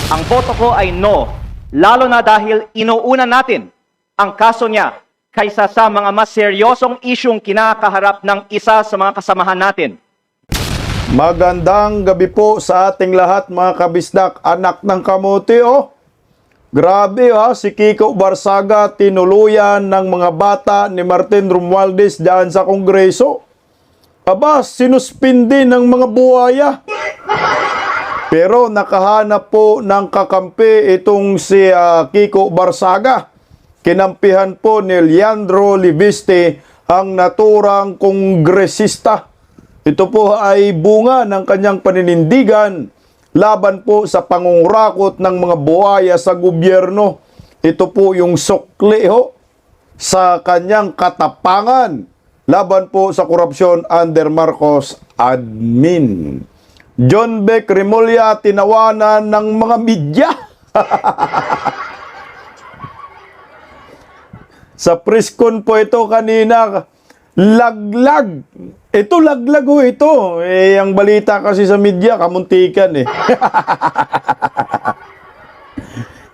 Ang boto ko ay no, lalo na dahil inuuna natin ang kaso niya kaysa sa mga mas seryosong isyung kinakaharap ng isa sa mga kasamahan natin. Magandang gabi po sa ating lahat mga kabisdak, anak ng kamote oh. Grabe ha, si Kiko Barsaga tinuluyan ng mga bata ni Martin Romualdez dyan sa Kongreso. Aba, sinuspindi ng mga buhaya. Pero nakahanap po ng kakampi itong si Kiko Barsaga. Kinampihan po ni Leandro Libiste ang naturang kongresista. Ito po ay bunga ng kanyang paninindigan laban po sa pangungurakot ng mga buhaya sa gobyerno. Ito po yung sukli ho sa kanyang katapangan laban po sa korupsyon under Marcos admin. John Beck Remulla tinawanan ng mga media. Sa preskon po ito kanina, laglag. Ito laglag ho ito. Ang balita kasi sa media, kamuntikan eh.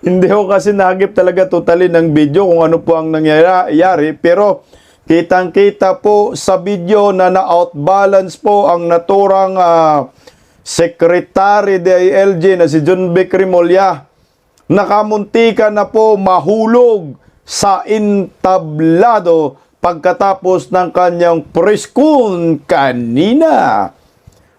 Hindi ho kasi nahagip talaga totally ng video kung ano po ang nangyayari. Pero kitang-kita po sa video na na-outbalance po ang naturang Secretary DILG na si John Beck Remulla. Nakamuntikan na po mahulog sa entablado pagkatapos ng kanyang preskon kanina.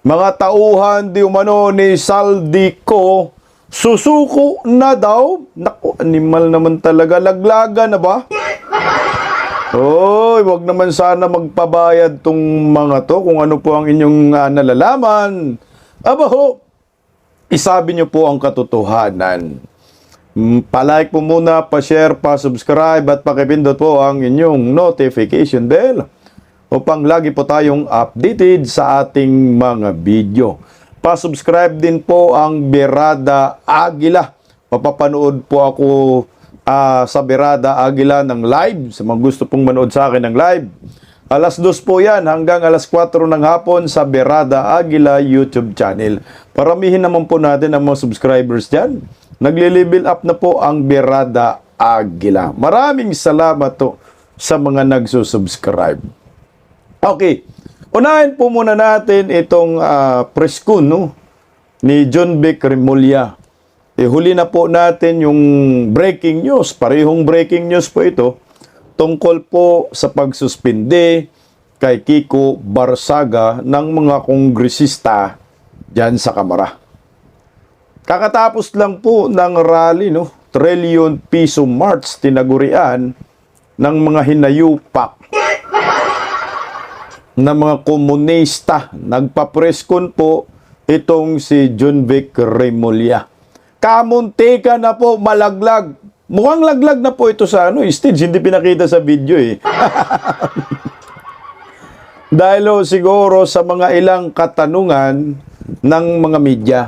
Mga tauhan di umano ni Saldico, susuko na daw. Naku, animal naman talaga. Laglaga na ba? Oy, wag naman sana magpabayad tong mga to kung ano po ang inyong nalalaman. Aba ho, isabi niyo po ang katotohanan. Palike po muna, pa-share, pa-subscribe at pakipindot po ang inyong notification bell upang lagi po tayong updated sa ating mga video. Pa-subscribe din po ang Berada Aguila. Mapapanood po ako sa Berada Aguila ng live. Sa mga gusto pong manood sa akin ng live, alas 2 po yan hanggang alas 4 ng hapon sa Berada Aguila YouTube channel. Paramihin naman po natin ang mga subscribers dyan. Nagle-level up na po ang Berada Aguila. Maraming salamat to sa mga nagsusubscribe. Okay, unahin po muna natin itong preskon ni John Beck Remulla. Huli na po natin yung breaking news. Parehong breaking news po ito tungkol po sa pagsuspinde kay Kiko Barsaga ng mga kongresista dyan sa Kamara. Kakatapos lang po ng rally, trillion piso march tinagurian ng mga hinayupak na mga komunista. Nagpapreskon po itong si John Beck Remulla. Kamuntika na po, malaglag. Mukhang laglag na po ito sa stage, hindi pinakita sa video eh. Dahil siguro sa mga ilang katanungan ng mga media.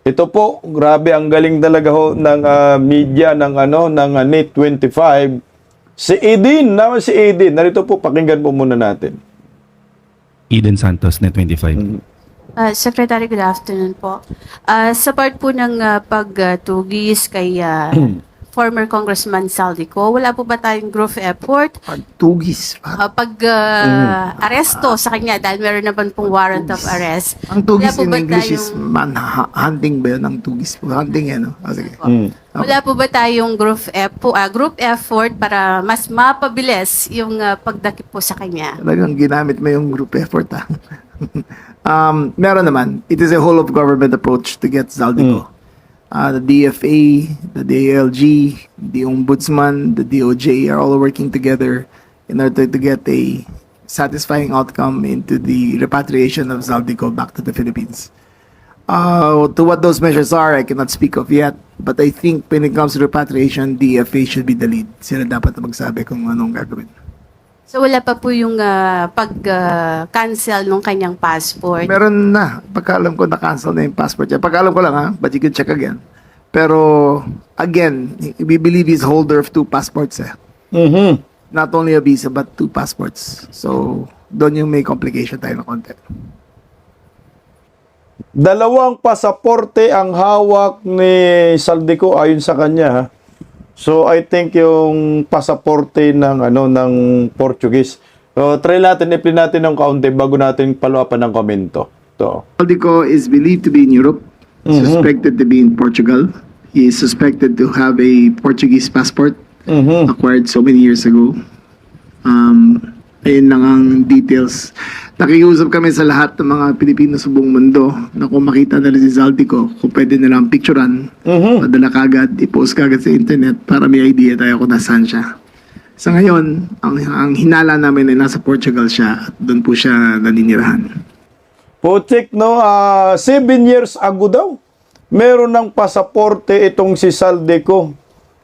Ito po, grabe ang galing talaga ho ng media ng Net 25. Si Eden, si Eden. Narito po, pakinggan po muna natin. Eden Santos, Net 25. Secretary, good afternoon po. Sa part po ng pagtugis kay former Congressman Saldico, wala po ba tayong group effort? Pagtugis. Aresto sa kanya dahil meron naman pong warrant of arrest. Ang tugis Wala po in ba English is tayong- hunting ba yun? Ang tugis po. Hunting yan. Sige. Wala po ba tayong group effort para mas mapabilis yung pagdakip po sa kanya? Talagang ginamit mo yung group effort. Meron naman. It is a whole of government approach to get Zaldico. The DFA, the DALG, the Ombudsman, the DOJ are all working together in order to get a satisfying outcome into the repatriation of Zaldico back to the Philippines. To what those measures are, I cannot speak of yet. But I think when it comes to repatriation, DFA should be the lead. Sila dapat na magsabi kung anong gagawin. So wala pa po yung pag-cancel ng kanyang passport? Meron na. Pagkaalam ko, na-cancel na yung passport niya. Pagkaalam ko lang but you can check again. Pero, again, we believe he's holder of 2 passports Not only a visa, but 2 passports. So, doon yung may complication tayo na konti. Dalawang pasaporte ang hawak ni Saldico ayon sa kanya. Ha? So I think yung pasaporte ng ng Portuguese. So try natin i-play natin ng kaunti bago natin paluapan ng komento. To. Saldico is believed to be in Europe, suspected to be in Portugal. He is suspected to have a Portuguese passport acquired so many years ago. Ayun lang ang details. Nakikiusap kami sa lahat ng mga Pilipino sa buong mundo na kung makita nila si Saldico, kung pwede nilang picturean, padala kagad, i-post kagad sa internet para may idea tayo kung nasaan siya. Sa ngayon, ang hinala namin ay nasa Portugal siya at doon po siya naninirahan. Putik, no? 7 years ago daw, meron ng pasaporte itong si Saldico.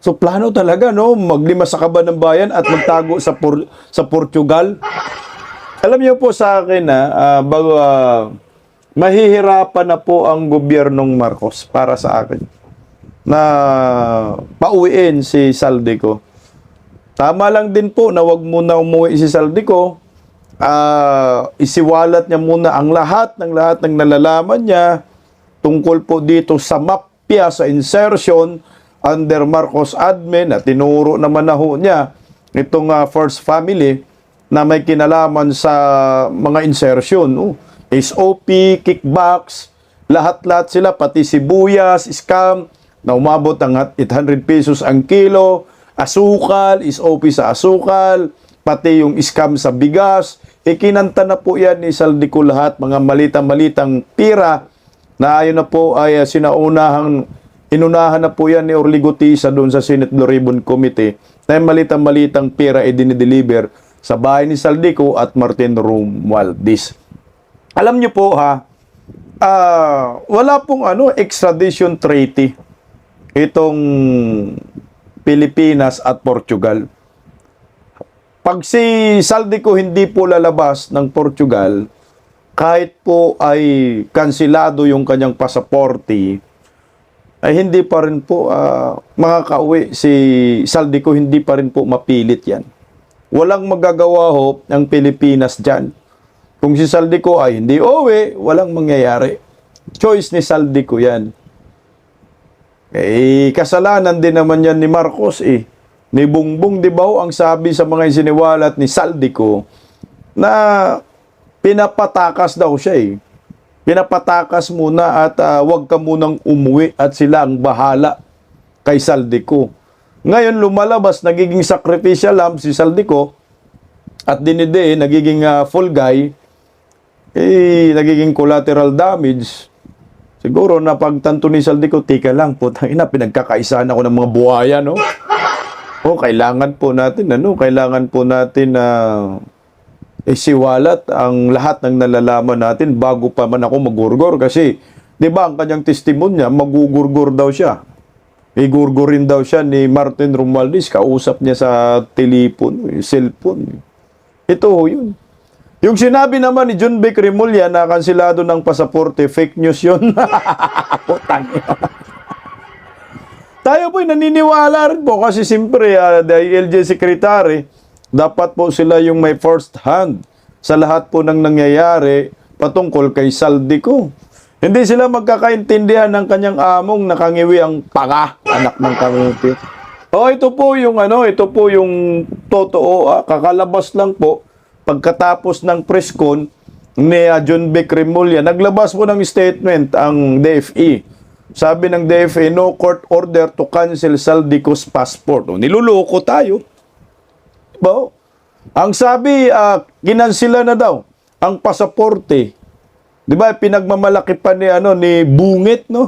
So, plano talaga, no? Maglima sa kaban ng bayan at magtago sa Portugal. Alam niyo po sa akin, mahihirapan na po ang gobyernong Marcos para sa akin na pauwiin si Saldico. Tama lang din po na wag muna umuwi si Saldico. Isiwalat niya muna ang lahat ng nalalaman niya tungkol po dito sa mapya, sa insertion under Marcos admin at tinuro naman na ho niya itong first family na may kinalaman sa mga insertion. SOP, kickbacks, lahat-lahat sila, pati sibuyas, scam, na umabot ang 800 pesos ang kilo, asukal, SOP sa asukal, pati yung scam sa bigas, ikinanta na po yan ni Saldico lahat, mga malitang-malitang pira na ayon na po ay inunahan na po yan ni Orly Gutisa doon sa Senate Blue Ribbon Committee na malitang-malitang pira ay dinideliver sa bahay ni Saldico at Martin Romualdez. Alam niyo po wala pong extradition treaty itong Pilipinas at Portugal. Pag si Saldico hindi po lalabas ng Portugal, kahit po ay kansilado yung kanyang pasaporte, ay hindi pa rin po makakauwi si Saldico, hindi pa rin po mapilit yan. Walang magagawa ho ang Pilipinas dyan. Kung si Saldico ay hindi uwi, walang mangyayari. Choice ni Saldico yan. Kasalanan din naman yan ni Marcos Ni Bongbong, di ba ho, ang sabi sa mga isiniwalat ni Saldico na pinapatakas daw siya Pinapatakas muna at wag ka munang umuwi at sila ang bahala kay Saldico. Ngayon lumalabas, nagiging sacrificial lamb si Saldico at dinide, nagiging full guy, nagiging collateral damage. Siguro na pagtanto ni Saldico, tika lang, putang ina, pinagkakaisahan ako ng mga buhaya, no? Kailangan po natin isiwalat ang lahat ng nalalaman natin bago pa man ako magurgor kasi 'di ba ang kanyang testimonya magugurgor daw siya. Igurgurin daw siya ni Martin Romualdez, kausap niya sa cellphone. Ito yun. Yung sinabi naman ni John Vic Remulla na kansilado ng pasaporte, fake news yun. Tayo po'y naniniwala rin po kasi siyempre DILG Secretary, dapat po sila yung may first hand sa lahat po ng nangyayari patungkol kay Saldico. Hindi sila magkakaintindihan ng kanyang among nakangiwi ang panga, anak ng kamuti. Ito po yung totoo. Kakalabas lang po pagkatapos ng press con ni John Vic Remulla. Naglabas po ng statement ang DFE. Sabi ng DFE, no court order to cancel Saldico's passport. Niluloko tayo. Diba? Ang sabi, kinansila na daw ang pasaporte. Diba, pinagmamalaki pa ni Bungit, no?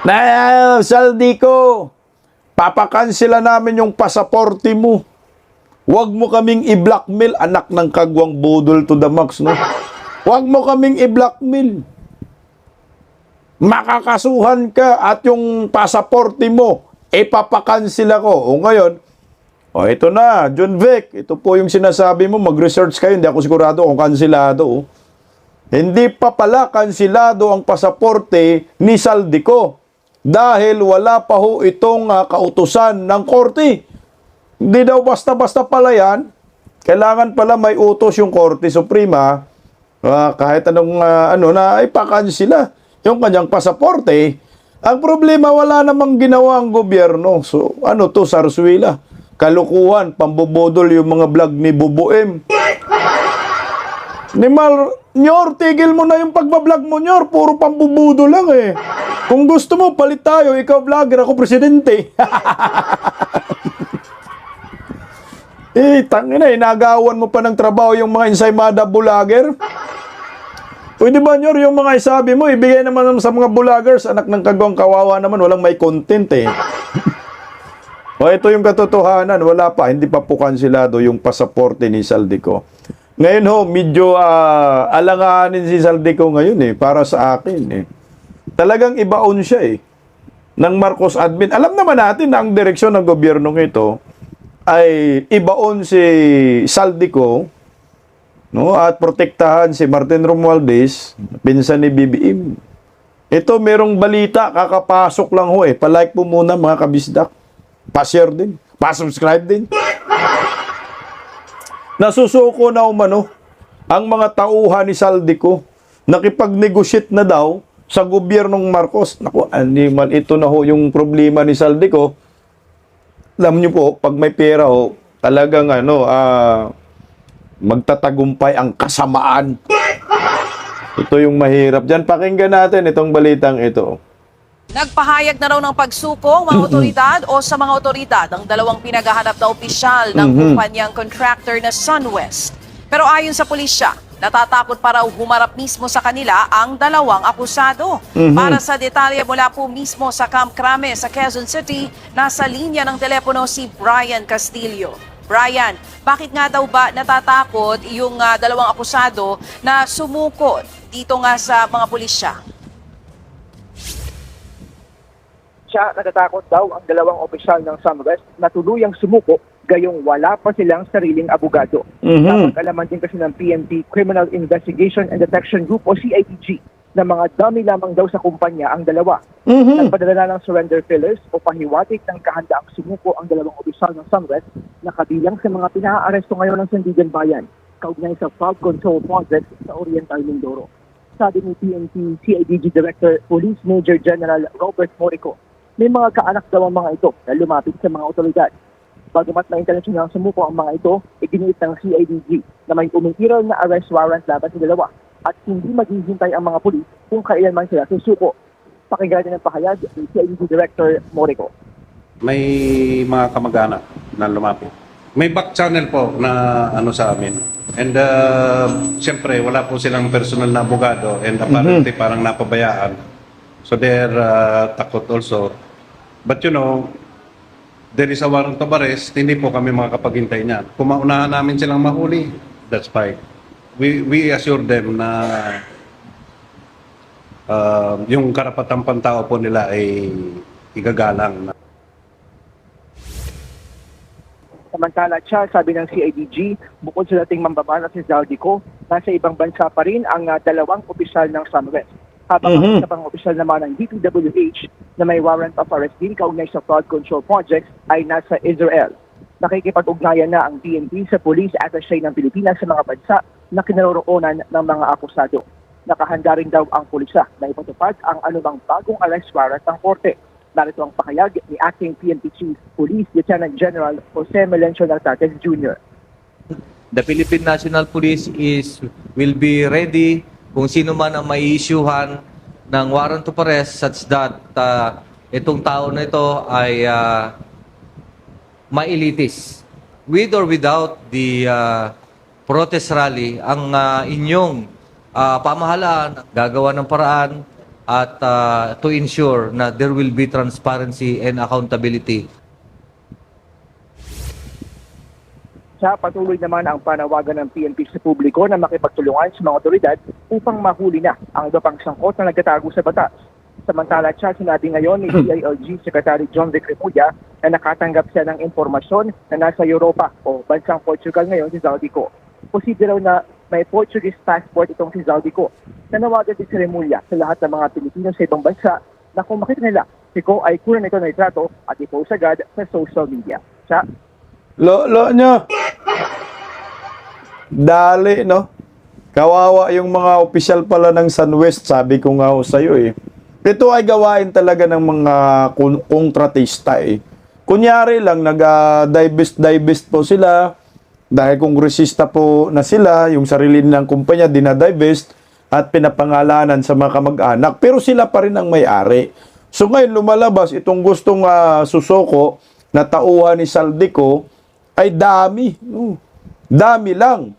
Na, Saldico, papakansila namin yung pasaporte mo. Huwag mo kaming i-blackmail, anak ng kagwang budol to the max, no? Huwag mo kaming i-blackmail. Makakasuhan ka at yung pasaporte mo, ipapakansila ko. O ngayon, ito na, John Vic, ito po yung sinasabi mo, mag-research kayo, hindi ako sigurado kung kansilado. Hindi pa pala kansilado ang pasaporte ni Saldico dahil wala pa ho itong kautusan ng korte. Hindi daw basta-basta pala yan. Kailangan pala may utos yung Korte Suprema Kahit anong na ipakan sila yung kanyang pasaporte. Ang problema, wala namang ginawa ang gobyerno. So, ano to, Sarsuela? Kalukuhan, pambubodol yung mga vlog ni Bubuem. Nyor, tigil mo na yung pagbablog mo, Nyor. Puro pambubudo lang eh. Kung gusto mo, palit tayo. Ikaw vlogger, ako presidente. Tangina, inagawan mo pa ng trabaho yung mga ensaymada vlogger. Pwede ba, Nyor, yung mga isabi mo, ibigay naman sa mga vloggers, anak ng kagawang kawawa naman, walang may content eh. O, ito yung katotohanan, wala pa, hindi pa po kansilado yung pasaporte ni Saldico. Ngayon ho, medyo alanganin si Saldico ngayon eh, para sa akin eh. Talagang ibaon siya eh, ng Marcos admin. Alam naman natin na ang direksyon ng gobyernong ito ay ibaon si Saldico, no, at protektahan si Martin Romualdez, pinsan ni BBM. Ito, merong balita, kakapasok lang ho eh. Palike po muna mga kabisdak. Pa-share din. Pa-subscribe din. Nasusuko na umano ang mga tauhan ni Saldico. Nakipag-negotiate na daw sa gobyernong Marcos. Naku, animal, ito na ho yung problema ni Saldico. Alam niyo po, pag may pera ho, talagang magtatagumpay ang kasamaan. Ito yung mahirap. Diyan, pakinggan natin itong balitang ito. Nagpahayag na raw ng pagsuko ang mga otoridad o sa mga otoridad ang dalawang pinaghahanap na opisyal ng kumpanyang contractor na SunWest. Pero ayon sa pulisya, natatakot pa raw humarap mismo sa kanila ang dalawang akusado. Para sa detalye mula po mismo sa Camp Crame sa Quezon City, nasa linya ng telepono si Brian Castillo. Brian, bakit nga daw ba natatakot yung dalawang akusado na sumuko dito nga sa mga pulisya? Natatakot daw ang dalawang opisyal ng SunWest na tuluyang sumuko gayong wala pa silang sariling abogado. Napag-alaman din kasi ng PNP Criminal Investigation and Detection Group o CIDG na mga dummy lamang daw sa kumpanya ang dalawa. Nagpadala na ng surrender fillers o pahiwatig ng kahandaang sumuko ang dalawang opisyal ng SunWest na kabilang sa mga pinaaresto ngayon ng Sandigan Bayan kaugnay sa flood control project sa Oriental Mindoro. Sabi ni PNP CIDG Director Police Major General Robert Morico, may mga kaanak daw ang mga ito na lumapit sa mga otoridad. Bagamat na internasyonal sumuko ang mga ito, iginiit ng CIDG na may umiiral na arrest warrant laban sa dalawa at hindi maghihintay ang mga pulis kung kailan man sila susuko. Pakinggan din ang pahayag ni CIDG Director Morico. May mga kamag-anak na lumapit. May back channel po na sa amin. And siyempre, wala po silang personal na abogado and apparently parang napabayaan. So they're takot also. But there is a warrant of arrest, hindi po kami makakapaghintay niyan. Kung maunahan namin silang mahuli, that's fine. We assure them na yung karapatang pantao po nila ay igagalang. Samantala, sabi ng CIDG, bukod sa dating mambabanas si Zaldico, nasa ibang bansa pa rin ang dalawang opisyal ng SunWest. Habang ang isa pang opisyal naman ng DPWH na may warrant of arrest din kaugnay sa flood control projects ay nasa Israel. Nakikipag-ugnayan na ang PNP sa Police Attaché ng Pilipinas sa mga bansa na kinaroroonan ng mga akusado. Nakahanda rin daw ang pulisa na ipatupad ang anumang bagong arrest warrant ng korte. Narito ang pakayag ni Acting PNP Chief Police Lieutenant General Jose Melencio Nartates Jr. The Philippine National Police will be ready kung sino man ang mai-issuehan ng warrant of arrest such that itong tao na ito ay mailitis. With or without the protest rally, ang inyong pamahalaan gagawa ng paraan at to ensure na there will be transparency and accountability. Patuloy naman ang panawagan ng PNP sa publiko na makipagtulungan sa mga otoridad upang mahuli na ang iba pang sangkot na nagtatago sa batas. Samantala, sinabi ngayon ni DILG Secretary John Vic Remulla na nakatanggap siya ng impormasyon na nasa Europa o bansang Portugal ngayon si Zaldico. Posible raw na may Portuguese passport itong si Zaldico. Nanawagan din si Remulla sa lahat ng mga Pilipino sa ibang bansa na kung makita nila, si Ko ay kunan ito na itrato at i-post agad sa social media. Lo nyo. Dali, no? Kawawa yung mga opisyal pala ng SunWest, sabi ko nga ho sa'yo eh. Ito ay gawain talaga ng mga kontratista eh. Kunyari lang, nag-divest po sila, dahil kongresista po na sila, yung sarili ng kumpanya, dinadivest, at pinapangalanan sa mga kamag-anak, pero sila pa rin ang may-ari. So ngayon, lumalabas itong gustong susoko na tauhan ni Saldico, ay dami. Dami lang.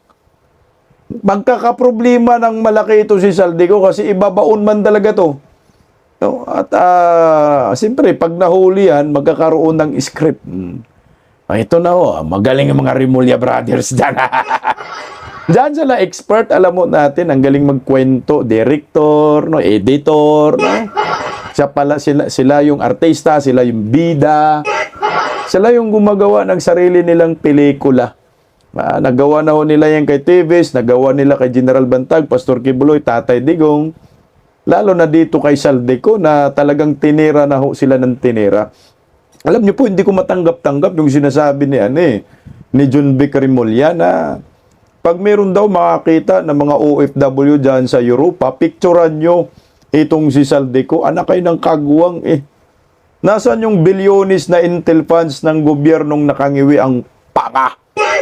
Magkakaproblema ng malaki ito si Saldico kasi ibabaon man talaga to. No? At siyempre, pag nahuli yan, magkakaroon ng script. Ito na ho, magaling ang mga Rimulya Brothers dyan. Diyan sila expert, alam mo natin, ang galing magkwento, director, no, editor, no? Sila yung artista, sila yung bida, sila yung gumagawa ng sarili nilang pelikula. Nagawa na ho nila yan kay Teves, nagawa nila kay General Bantag, Pastor Kibuloy, Tatay Digong, lalo na dito kay Saldico na talagang tinira na ho sila ng tinira. Alam niyo po, hindi ko matanggap-tanggap yung sinasabi ni John Vic Rimulya na pag meron daw makakita ng mga OFW dyan sa Europa, picturean nyo itong si Saldico, anak kayo ng kagwang eh. Nasaan yung bilyonis na intel funds ng gobyernong nakangiwi ang panga?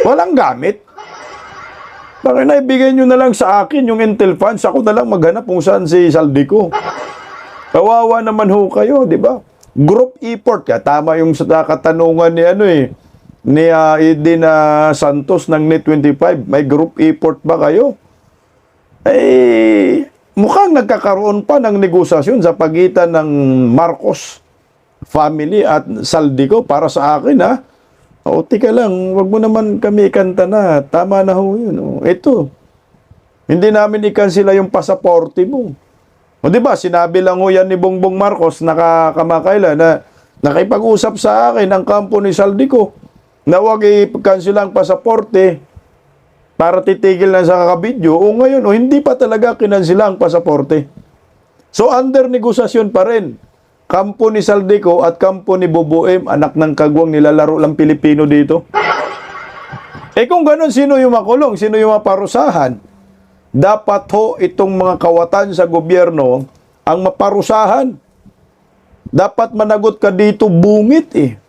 Walang gamit. Bakit na ibigay nyo na lang sa akin yung intel funds? Ako na lang maghanap kung saan si Saldico. Kawawa naman ho kayo, di ba? Group effort. Kaya tama yung sa katanungan ni Edin Santos ng Net25. May group effort ba kayo? Mukhang nagkakaroon pa ng negosasyon sa pagitan ng Marcos family at Saldico para sa akin O, tika lang, wag mo naman kami ikanta na. Tama na ho yun. Ito. Hindi namin ikansila yung pasaporte mo. O, di ba, sinabi lang ho yan ni Bongbong Marcos kamakailan na nakipag-usap sa akin ang kampo ni Saldico na wag ikansila ang pasaporte para titigil na sa kakabidyo. O ngayon, hindi pa talaga kinansila ang pasaporte. So, under negosasyon pa rin. Kampo ni Saldico at kampo ni Boboem, anak ng kagwang, nilalaro lang Pilipino dito. Kung ganun, sino yung makulong? Sino yung maparusahan? Dapat ho itong mga kawatan sa gobyerno ang maparusahan. Dapat managot ka dito, bungit eh.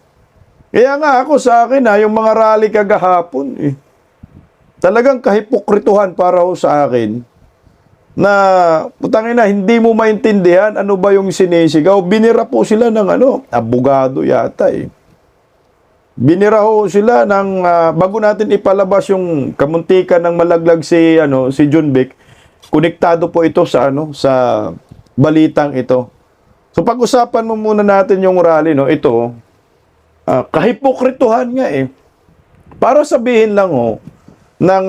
Kaya nga ako sa akin yung mga rally kagahapon talagang kahipokrituhan para ho sa akin na putangin na hindi mo maintindihan ano ba yung sinisigaw. Binira po sila ng abogado yata Binira ho sila ng bago natin ipalabas yung kamuntikan ng malaglag si John Vic. Konektado po ito sa sa balitang ito. So pag-usapan mo muna natin yung rally ito. Kahipokrituhan nga Para sabihin lang ng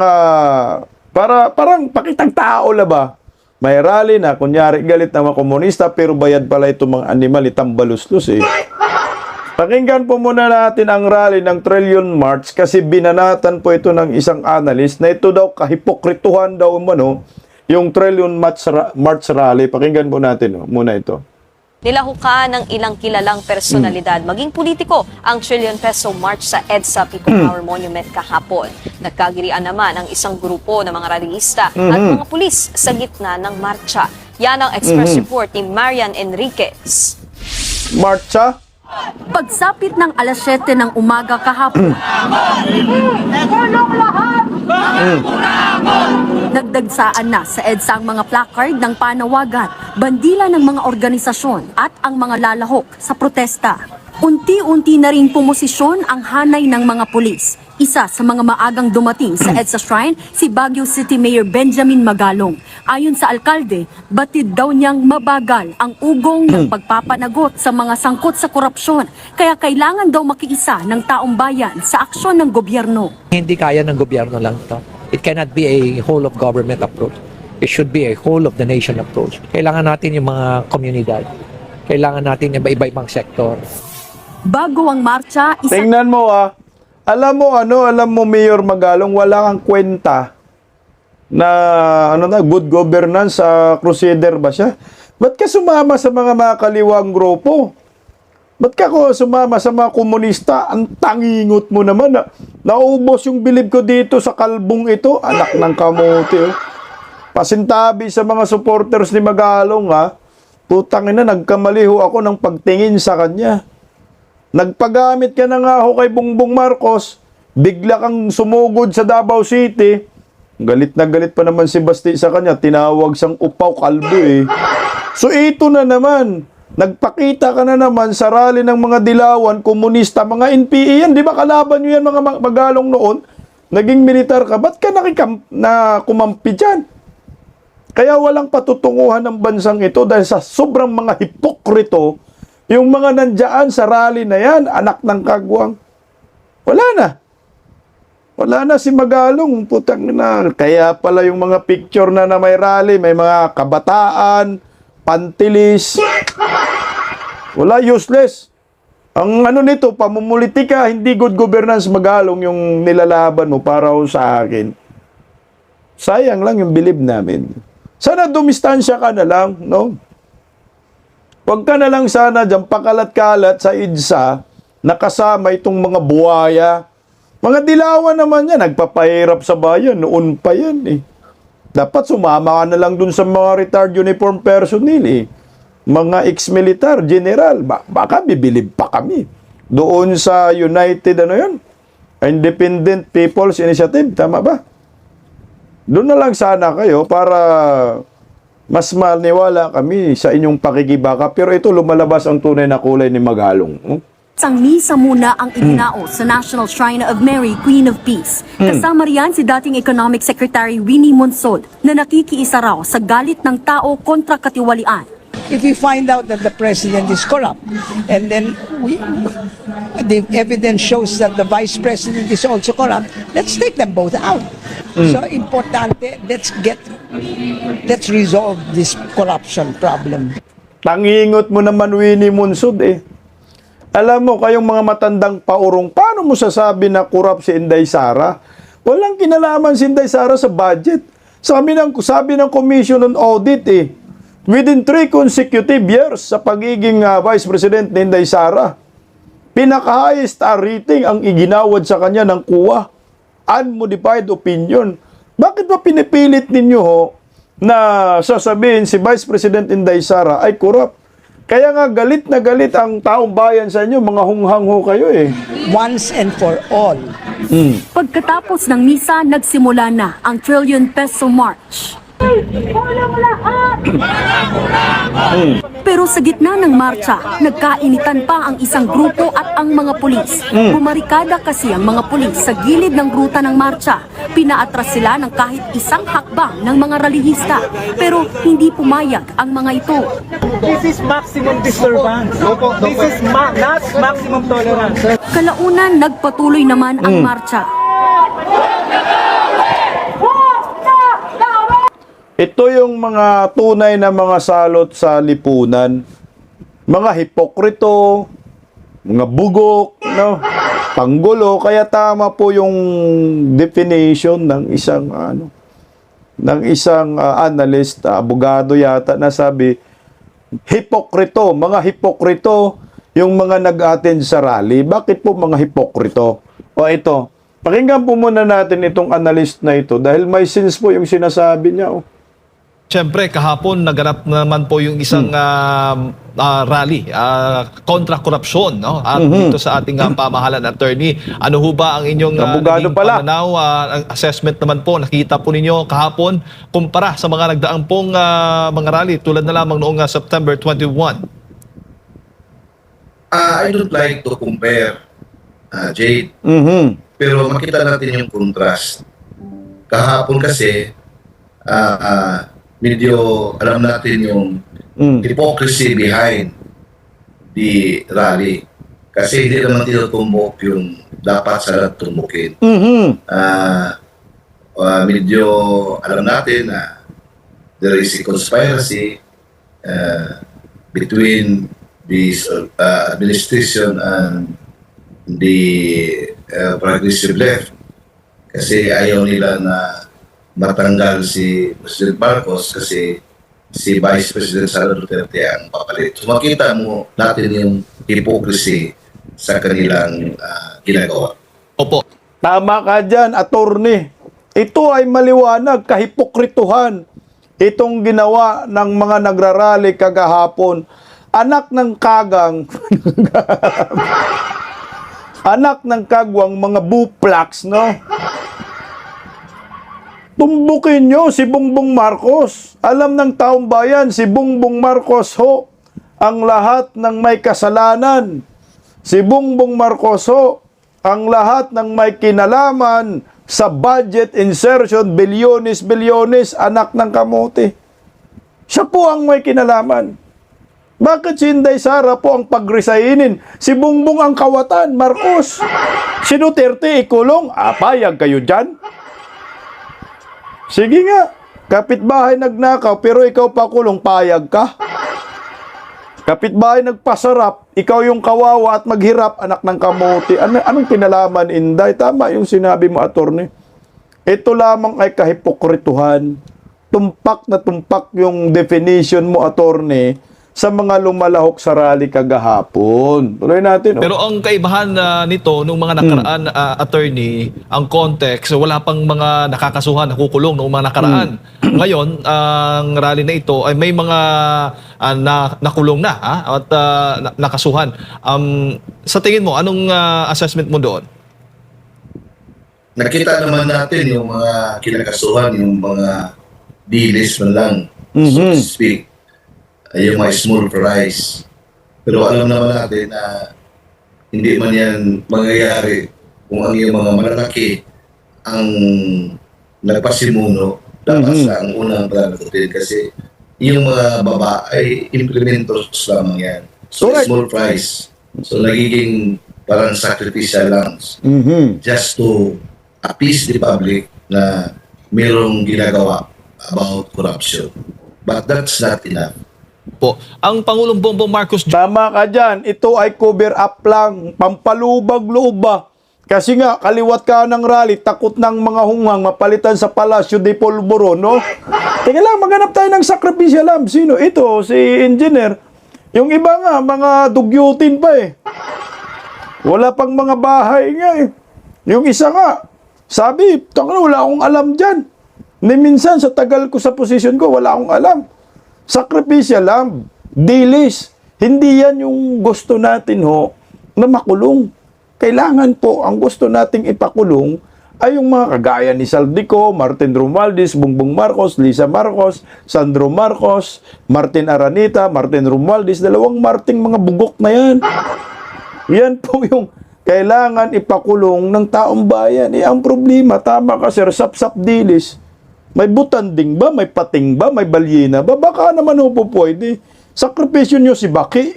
parang pakitang tao la ba? May rally na, kunyari galit na mga komunista, pero bayad pala itong mga animal, itambaluslos Pakinggan po muna natin ang rally ng Trillion March kasi binanatan po ito ng isang analyst na ito daw kahipokrituhan daw yung Trillion March rally. Pakinggan po natin muna ito. Nilahukan ng ilang kilalang personalidad, maging politiko, ang trillion peso march sa EDSA People Power Monument kahapon. Nagkagirian naman ang isang grupo ng mga rallyista at mga pulis sa gitna ng marcha. Yan ang express report ni Marian Enriquez. Marcha? Pagsapit ng alas 7 ng umaga kahapon, nagdagsaan na sa EDSA ang mga placard ng panawagan, bandila ng mga organisasyon at ang mga lalahok sa protesta. Unti-unti na rin pumosisyon ang hanay ng mga pulis. Isa sa mga maagang dumating sa EDSA Shrine, si Baguio City Mayor Benjamin Magalong. Ayon sa alkalde, batid daw niyang mabagal ang ugong ng pagpapanagot sa mga sangkot sa korupsyon. Kaya kailangan daw makiisa ng taong bayan sa aksyon ng gobyerno. Hindi kaya ng gobyerno lang ito. It cannot be a whole of government approach. It should be a whole of the nation approach. Kailangan natin yung mga komunidad. Kailangan natin yung iba-ibang sektor. Bago ang marcha, Tingnan mo alam mo Mayor Magalong, wala kang kwenta na good governance sa Crusader ba siya? Ba't ka sumama sa mga kaliwang grupo? Ba't ka sumama sa mga komunista? Ang tangingot mo naman. Naubos yung bilib ko dito sa kalbong ito. Anak ng kamote. pasintabi sa mga supporters ni Magalong, ha? Putang ina, nagkamali ho ako ng pagtingin sa kanya. Nagpagamit ka na nga ho kay Bongbong Marcos, bigla kang sumugod sa Davao City. Galit na galit pa naman si Basti sa kanya, tinawag siyang upaw kalbo eh. So ito na naman, nagpakita ka na naman sa rally ng mga dilawan, komunista, mga NPA yan, di ba kalaban nyo yan mga Magalong noon? Naging militar ka, ba't ka na kumampi dyan? Kaya walang patutunguhan ng bansang ito dahil sa sobrang mga hipokrito, yung mga nandiyan sa rally na yan, anak ng kagwang, wala na. Wala na si Magalong, putang na. Kaya pala yung mga picture na may rally, may mga kabataan, pantilis. Wala, useless. Ang ano nito, pamumulitika, hindi good governance, Magalong yung nilalaban mo para sa akin. Sayang lang yung believe namin. Sana dumistansya ka na lang, no? Huwag ka na lang sana dyan pakalat-kalat sa EDSA nakasama itong mga buhaya. Mga dilawan naman yan, nagpapahirap sa bayan, noon pa yan eh. Dapat sumama ka na lang dun sa mga retired uniform personnel eh. Mga ex-militar, general, baka bibilib pa kami. Doon sa United, ano yun? Independent People's Initiative, tama ba? Doon na lang sana kayo para mas maniwala kami sa inyong pakikibaka. Pero ito, lumalabas ang tunay na kulay ni Magalong. Sang misa muna ang idinaos sa National Shrine of Mary, Queen of Peace. Kasama riyan si dating Economic Secretary Winnie Monsod na nakikiisa raw sa galit ng tao kontra katiwalian. If we find out that the president is corrupt, and then the evidence shows that the vice president is also corrupt, let's take them both out. So importante, let's resolve this corruption problem. Tangingot mo naman, Winnie Monsod eh. Alam mo, kayong mga matandang paurong, paano mo sasabi na corrupt si Inday Sara? Walang kinalaman si Inday Sara sa budget. Sabi ng Commission on Audit eh, within 3 consecutive years sa pagiging Vice President ni Inday Sara, pinaka-highest rating ang iginawad sa kanya ng COA, unmodified opinion. Bakit ba pinipilit ninyo ho na sasabihin si Vice President Inday Sara ay corrupt? Kaya nga galit na galit ang taong bayan sa inyo, mga hunghang ho kayo eh. Once and for all. Pagkatapos ng misa, nagsimula na ang Trillion Peso March. Pero sa gitna ng marcha, nagkainitan pa ang isang grupo at ang mga pulis. Bumarikada kasi ang mga pulis sa gilid ng ruta ng marcha. Pinaatras sila ng kahit isang hakbang ng mga ralihista. Pero hindi pumayag ang mga ito. This is maximum disturbance. This is not maximum tolerance. Kalaunan, nagpatuloy naman ang marcha. Ito yung mga tunay na mga salot sa lipunan. Mga hipokrito, mga bugok, no? Panggulo. Kaya tama po yung definition ng isang analyst, abogado yata, na sabi, hipokrito, mga hipokrito yung mga nag-attend sa rally. Bakit po mga hipokrito? O ito, pakinggan po muna natin itong analyst na ito dahil may sense po yung sinasabi niya. Siyempre, kahapon naganap naman po yung isang rally kontra korupsyon, no? At dito sa ating pamahalan, attorney, ano ho ba ang inyong pananaw, ang assessment naman po, nakita po ninyo kahapon kumpara sa mga nagdaang pong mga rally tulad na lamang noong September 21? I don't like to compare, Jade, pero makita natin yung contrast. Kahapon kasi, medyo alam natin yung hypocrisy behind the rally. Kasi hindi naman tinutumbok yung dapat sana tumbukin. Medyo alam natin na there is a conspiracy between this administration and the progressive left. Kasi ayaw nila na matanggal si President Marcos kasi si Vice President Sara Duterte ang papalit. So makita mo natin yung hypocrisy sa kanilang ginagawa. Opo. Tama ka dyan, attorney. Ito ay maliwanag, kahipokrituhan. itong ginawa ng mga nagrarally kagahapon. Anak ng kagang, anak ng kagwang mga buplaks, no? Tumbukin nyo si Bongbong Marcos. Alam ng taong bayan, si Bongbong Marcos ho, ang lahat ng may kasalanan. Si Bongbong Marcos ho, ang lahat ng may kinalaman sa budget insertion, bilyones, anak ng kamote. Siya po ang may kinalaman. Bakit si Inday Sara po ang pagresignin? Si Bongbong ang kawatan, Marcos. Si Duterte ikulong, payag kayo dyan? Sige nga, kapitbahay nagnakaw, pero ikaw pa kulong, payag ka? Kapitbahay nagpasarap, ikaw yung kawawa at maghirap, anak ng kamote. Anong kinalaman, Inday? Tama yung sinabi mo, attorney. Ito lamang ay kahipokrituhan. Tumpak na tumpak yung definition mo, attorney, sa mga lumalahok sa rally kagahapon. Tuloy natin. Pero ang kaibahan nito, nung mga nakaraan, attorney, ang context, wala pang mga nakakasuhan, nakukulong noong mga nakaraan. Ngayon, ang rally na ito ay may mga nakulong na at nakasuhan. Sa tingin mo, anong assessment mo doon? Nakita naman natin yung mga kinakasuhan, yung mga dilis man lang, so to speak. Yung mga small fries. Pero alam naman natin na hindi man yan mangyayari kung ang yung mga malalaki ang nagpasimuno dapat sa ang unang pananagutin kasi yung mga baba ay implementos lamang yan. So small fries. So nagiging parang sacrificial lambs just to appease the public na mayroong ginagawa about corruption. But that's not enough. Po. Ang Pangulong Bongbong Marcos... Tama ka dyan. Ito ay cover up lang. Pampalubag-loob ba? Kasi nga, kaliwat ka ng rally, takot ng mga hungang mapalitan sa Palasyo de Polvoron, no? Teka lang, maghanap tayo ng sacrificial lamb. Sino? Ito, si engineer. Yung iba nga, mga dugyutin pa eh. Wala pang mga bahay nga eh. Yung isa nga, sabi, wala akong alam dyan. Ni minsan, sa tagal ko sa posisyon ko, wala akong alam. Sacrificial lamb, dilis. Hindi yan yung gusto natin ho, na makulong. Kailangan po, ang gusto nating ipakulong ay yung mga kagaya ni Saldico, Martin Romualdez, Bongbong Marcos, Lisa Marcos, Sandro Marcos, Martin Aranita, Martin Romualdez, dalawang Marting mga bugok na yan. Yan po yung kailangan ipakulong ng taong bayan. Ang problema, tama ka sir, sap-sap dilis. May butanding ba? May pating ba? May balyena ba? Baka naman po pwede. Sakripisyo nyo si Baki.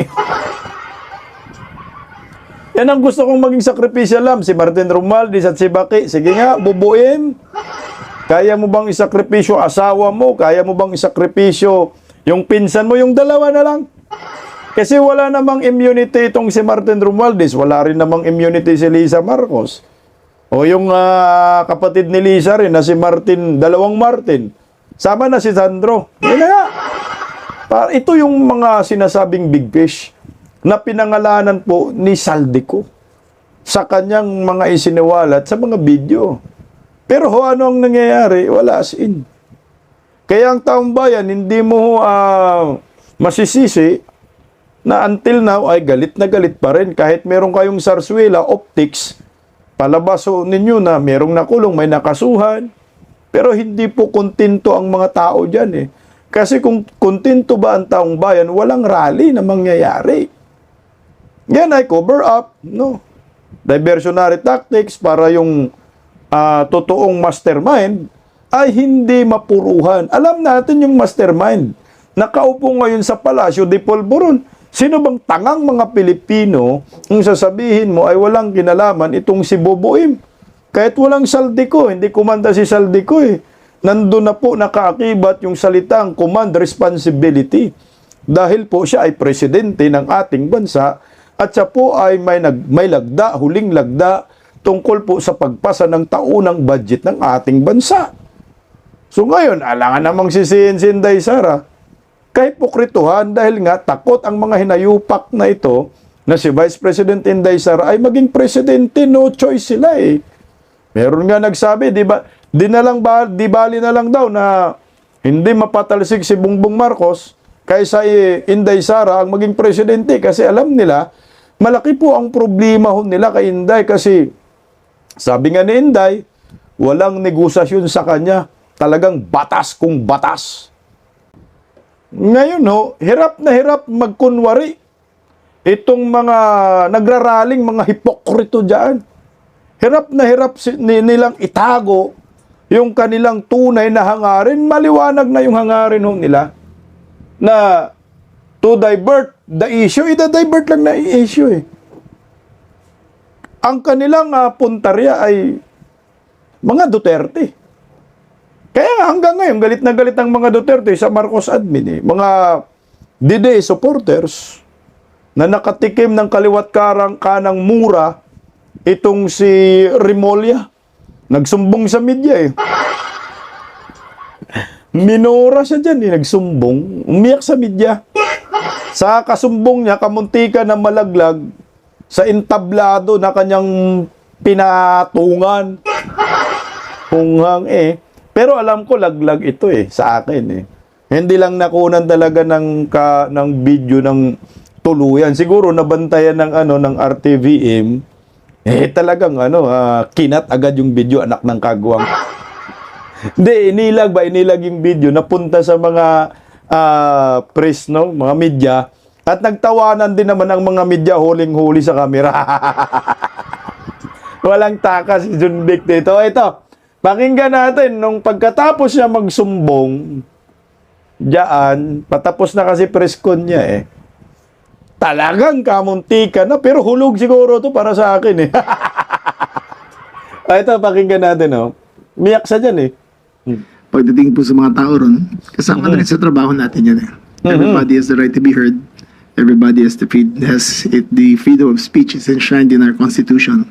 Yan ang gusto kong maging sakripisyo lamb. Si Martin Romualdez at si Baki. Sige nga, bubuin. Kaya mo bang isakripisyo asawa mo? Kaya mo bang isakripisyo yung pinsan mo? Yung dalawa na lang. Kasi wala namang immunity itong si Martin Romualdez. Wala rin namang immunity si Lisa Marcos. O yung kapatid ni Lisa rin na si Martin, dalawang Martin. Sama na si Sandro. Yan na nga. Ito yung mga sinasabing big fish na pinangalanan po ni Saldico sa kanyang mga isiniwalat sa mga video. Pero ano ang nangyayari? Wala as in. Kaya ang taong bayan, hindi mo masisisi na until now ay galit na galit pa rin. Kahit meron kayong sarswela, optics, palabas ninyo na merong nakulong, may nakasuhan. Pero hindi po kontento ang mga tao dyan eh. Kasi kung kontento ba ang taong bayan, walang rally na mangyayari. Yan ay cover up, no? Diversionary tactics para yung totoong mastermind ay hindi mapuruhan. Alam natin yung mastermind. Nakaupo ngayon sa Palasyo de Polvoron. Sino bang tangang mga Pilipino kung sasabihin mo ay walang kinalaman itong si Boboim? Kahit walang Saldico, hindi kumanda si Saldico eh. Nandun na po nakaakibat yung salitang command responsibility. Dahil po siya ay presidente ng ating bansa at siya po ay may lagda, huling lagda tungkol po sa pagpasa ng taunang budget ng ating bansa. So ngayon, alangan namang sisihin si Inday Sara. Kahipokrituhan dahil nga takot ang mga hinayupak na ito na si Vice President Inday Sara ay maging presidente, no choice sila eh. Meron nga nagsabi, di bali na lang daw na Hindi mapatalsik si Bongbong Marcos kaysa Inday Sara ang maging presidente kasi alam nila, malaki po ang problema ho nila kay Inday kasi sabi nga ni Inday, walang negosasyon sa kanya. Talagang batas kung batas. Ngayon ho, hirap na hirap magkunwari itong mga nagraraling mga hipokrito dyan. Hirap na hirap nilang itago yung kanilang tunay na hangarin. Maliwanag na yung hangarin ho nila na to divert the issue. Ida-divert lang na issue eh. Ang kanilang puntarya ay mga Duterte. Kaya hanggang ngayon, galit na galit ang mga Duterte sa Marcos admin eh. Mga DDA supporters na nakatikim ng kaliwat kanang mura itong si Remulla. Nagsumbong sa media eh. Minura siya dyan eh, nagsumbong. Umiyak sa media. Sa kasumbong niya, kamuntika na malaglag sa entablado na kanyang pinatungan. Hunghang eh. Pero alam ko laglag ito eh, sa akin eh. Hindi lang nakunan talaga ng video ng tuluyan. Siguro nabantayan ng RTVM. Talagang kinat agad yung video, anak ng kagwang. Hindi, inilag yung video, napunta sa mga press, no? Mga media, at nagtawanan din naman ang mga media huling-huli sa kamera. Walang takas si John Vic dito. Ito, pakinggan natin, nung pagkatapos niya magsumbong, diyan, patapos na kasi press con niya eh. Talagang kamuntika na, pero hulog siguro to para sa akin eh. Ito, pakinggan natin, oh. Miyak sa dyan eh. Pagdating po sa mga tao ron, kasama na rin sa trabaho natin yan eh. Everybody has the right to be heard. Everybody has the freedom of speech is enshrined in our Constitution.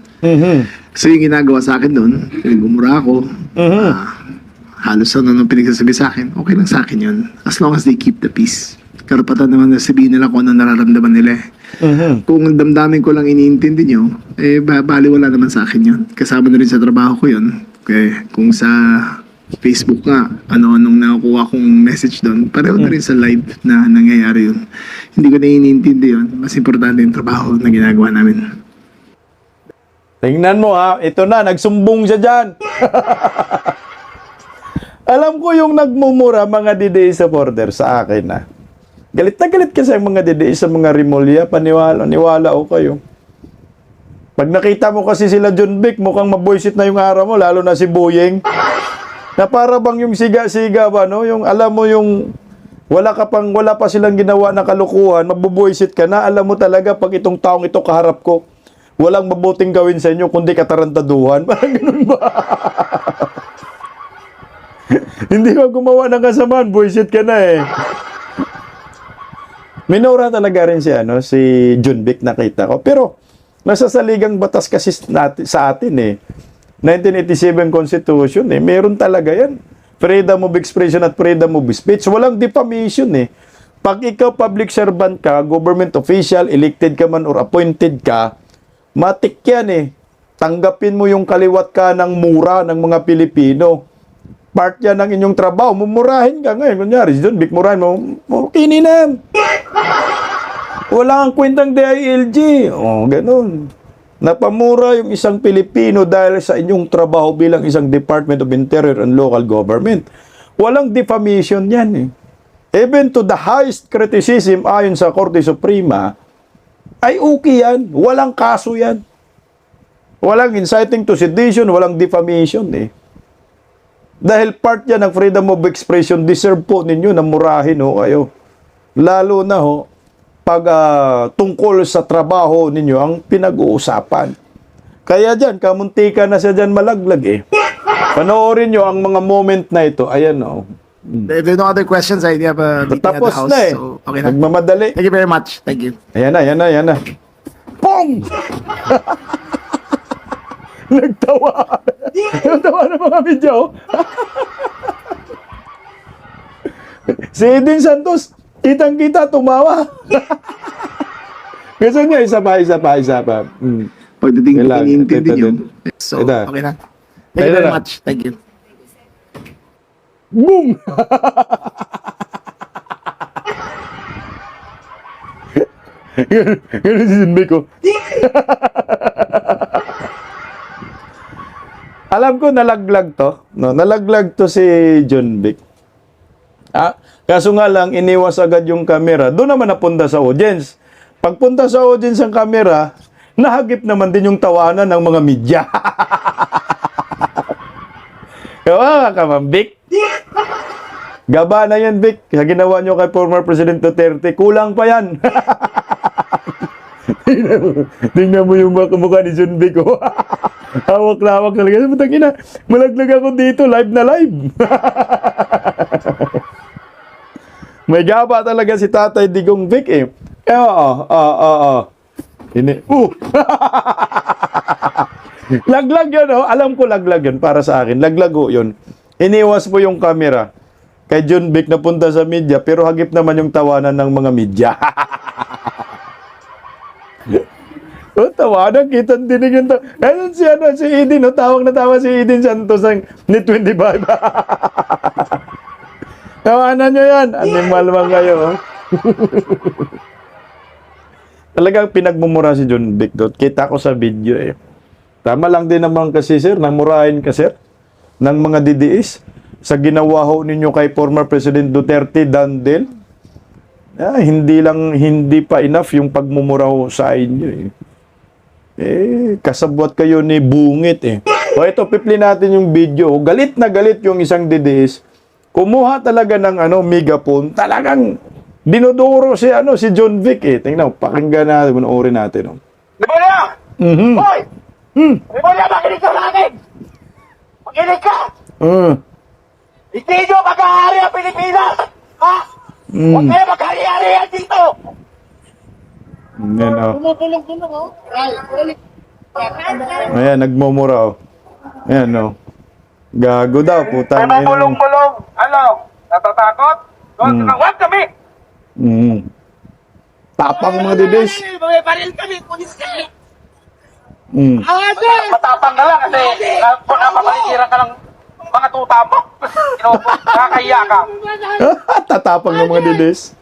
So yung ginagawa sa akin doon, gumura ako, halos nung pinagsasabi sa akin, okay lang sa akin yun. As long as they keep the peace. Karapatan naman na sabihin nila kung ano nararamdaman nila eh. Kung damdamin ko lang iniintindi nyo, baliwala naman sa akin yun. Kasama na rin sa trabaho ko yun. Okay. Kung sa Facebook nga, anong nakukuha kong message doon, pareho na rin sa live na nangyayari yun. Hindi ko na iniintindi yun. Mas importante yung trabaho na ginagawa namin. Tingnan mo ha, ito na, nagsumbong siya dyan. Alam ko yung nagmumura mga DDA supporter sa akin na. Galit na galit kasi ang mga DDA sa mga Remulla, niwala ko kayo. Pag nakita mo kasi sila John Vic, mukhang mabuisit na yung araw mo, lalo na si Boyeng. Na para bang yung siga-siga ba, no? Yung alam mo yung wala pa silang ginawa na kalukuhan, mabubuisit ka na, alam mo talaga pag itong taong ito kaharap ko, walang mabuting gawin sa inyo kundi katarantaduhan. Parang ganun ba? Hindi ka gumawa ng kasamaan, buisit ka na eh. Minura talaga rin si John Vic, nakita ko. Pero nasa saligang batas kasi sa atin eh. 1987 Constitution eh. Meron talaga yan. Freedom of expression at freedom of speech. Walang defamation eh. Pag ikaw public servant ka, government official, elected ka man or appointed ka, matik yan eh. Tanggapin mo yung kaliwat ka ng mura ng mga Pilipino. Part yan ng inyong trabaho. Mumurahin ka ngayon. Kunyari, John Vic, murahin mo. Kininan. Wala kang kwentang DILG. Ganun. Napamura yung isang Pilipino dahil sa inyong trabaho bilang isang Department of Interior and Local Government. Walang defamation yan eh. Even to the highest criticism ayon sa Korte Suprema, ay okay yan. Walang kaso yan. Walang inciting to sedition, walang defamation eh. Dahil part yan ng freedom of expression, deserve po ninyo na murahin ho kayo. Lalo na ho, pag tungkol sa trabaho ninyo ang pinag-uusapan. Kaya dyan, kamuntika na siya dyan malaglag eh. Panoorin nyo ang mga moment na ito. Ayan o. If there are no other questions, I have a meeting at the Tapos house. na eh. So, okay na. Nagmamadali. Thank you very much. Thank you. Ayan na. Pong! Nagtawa. Nagtawa ng mga video. Si Edwin Santos, kitang-kita, tumawa. Gusto niya, isa pa. Pagdating ko Kailangan, iniintindi ito nyo. din. So, Ito. okay na. Thank you very much. Thank you. Boom! Ganun si John Vic, oh. Alam ko nalaglag to. No, nalaglag to si John Vic. Kaso nga lang, iniwas agad yung camera. Doon naman napunta sa audience. Pagpunta sa audience ang camera, nahagip naman din yung tawanan ng mga media. Kawawa ka man, Vic. Gaba na yan, Vic. Sa ginawa nyo kay former President Duterte, kulang pa yan. Tingnan mo yung mukha ni John Vic, oh. Hawak-lawak talaga. Butang ina, malaglag ako dito, live na live. May gaba talaga si Tatay Digong Vic, eh. Laglag yun, oh. Alam ko laglag yun para sa akin. Laglag ho yun. Iniwas mo yung camera kay John Vic na punta sa media, pero hagip naman yung tawanan ng mga media. Oh, tawanan, kitang dinig yung ayun si Eden, oh, tawag na tawa si Eden Santos ng ni 25. Tawanan nyo yan. Animal man kayo, oh. Talagang pinagmumura si John Vic doon. Kita ko sa video, eh. Tama lang din naman kasi, sir, nang murahin ka, sir, ng mga DDS sa ginawa ho ninyo kay former President Duterte, Dandel. Hindi pa enough yung pagmumura ho sa inyo, eh. Kasabwat kayo ni Bungit, eh. O ito, pipli natin yung video. Galit na galit yung isang DDS. Kumuha talaga ng megaphone. Talagang dinodoro si John Vic, eh. Tingnan, pakinggan natin, panoorin natin, oh. Liboya! Hoy! Liboya, makinig ka sa akin! Makinig ka! Hindi nyo mag-aari ang Pilipinas! Ha? Huwag kayo mag-aari-arihan dito! Yan, oh. Tumutulong-tulong, oh. Ayan, nagmumura, oh. Ayan, oh. Gago daw, putang ina. Tumutulong-tulong! Ano? Natatakot? Huwag kami! Tapang mga DDS. May baril kami! Pulis kami! Matapang ka lang kasi napapalitiran ka ng mga tuta mo. Nakakahiya ka. Tatapang ng mga DDS.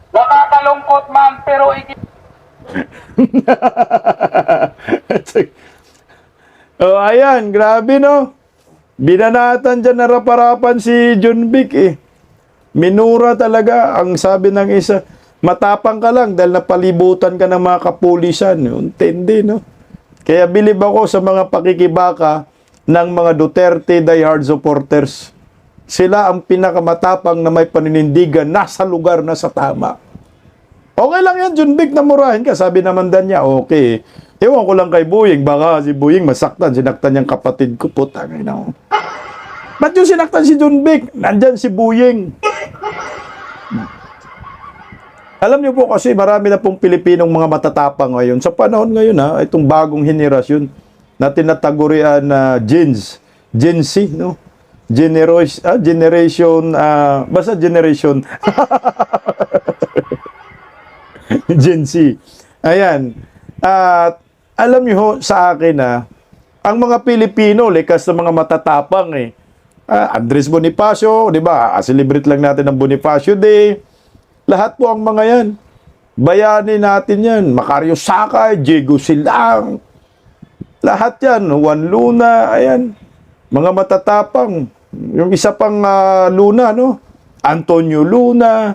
Nakakalungkot man, pero Oh, ayan, grabe, no? Binanatan dyan, naraparapan si John Vic, eh. Minura talaga. Ang sabi ng isa, matapang ka lang dahil napalibutan ka ng mga kapulisan. Untindi, no? Kaya bilib ako sa mga pakikibaka ng mga Duterte diehard supporters. Sila ang pinakamatapang na may paninindigan, nasa lugar na sa tama. Okay lang yan, John Vic, na murahin ka. Sabi naman dan niya, okay. Ewan ko lang kay Buying, baka si Buying masaktan, sinaktan niyang kapatid ko, putang ina. Ba't yung sinaktan si John Vic? Nandyan si Buying. Alam niyo po kasi marami na pong Pilipinong mga matatapang ngayon. Sa panahon ngayon, itong bagong henerasyon na tinatagurian na Gen Z, no? Generation, basta generation. Gen Z. Ayan. At alam niyo sa akin ang mga Pilipino, likas na mga matatapang, eh. Andres Bonifacio, di ba? Celebrate lang natin ang Bonifacio Day. Lahat po ang mga yan. Bayani natin yan. Macario Sakay, Diego Silang. Lahat yan. Juan Luna, ayan. Mga matatapang. Yung isa pang Luna, no? Antonio Luna.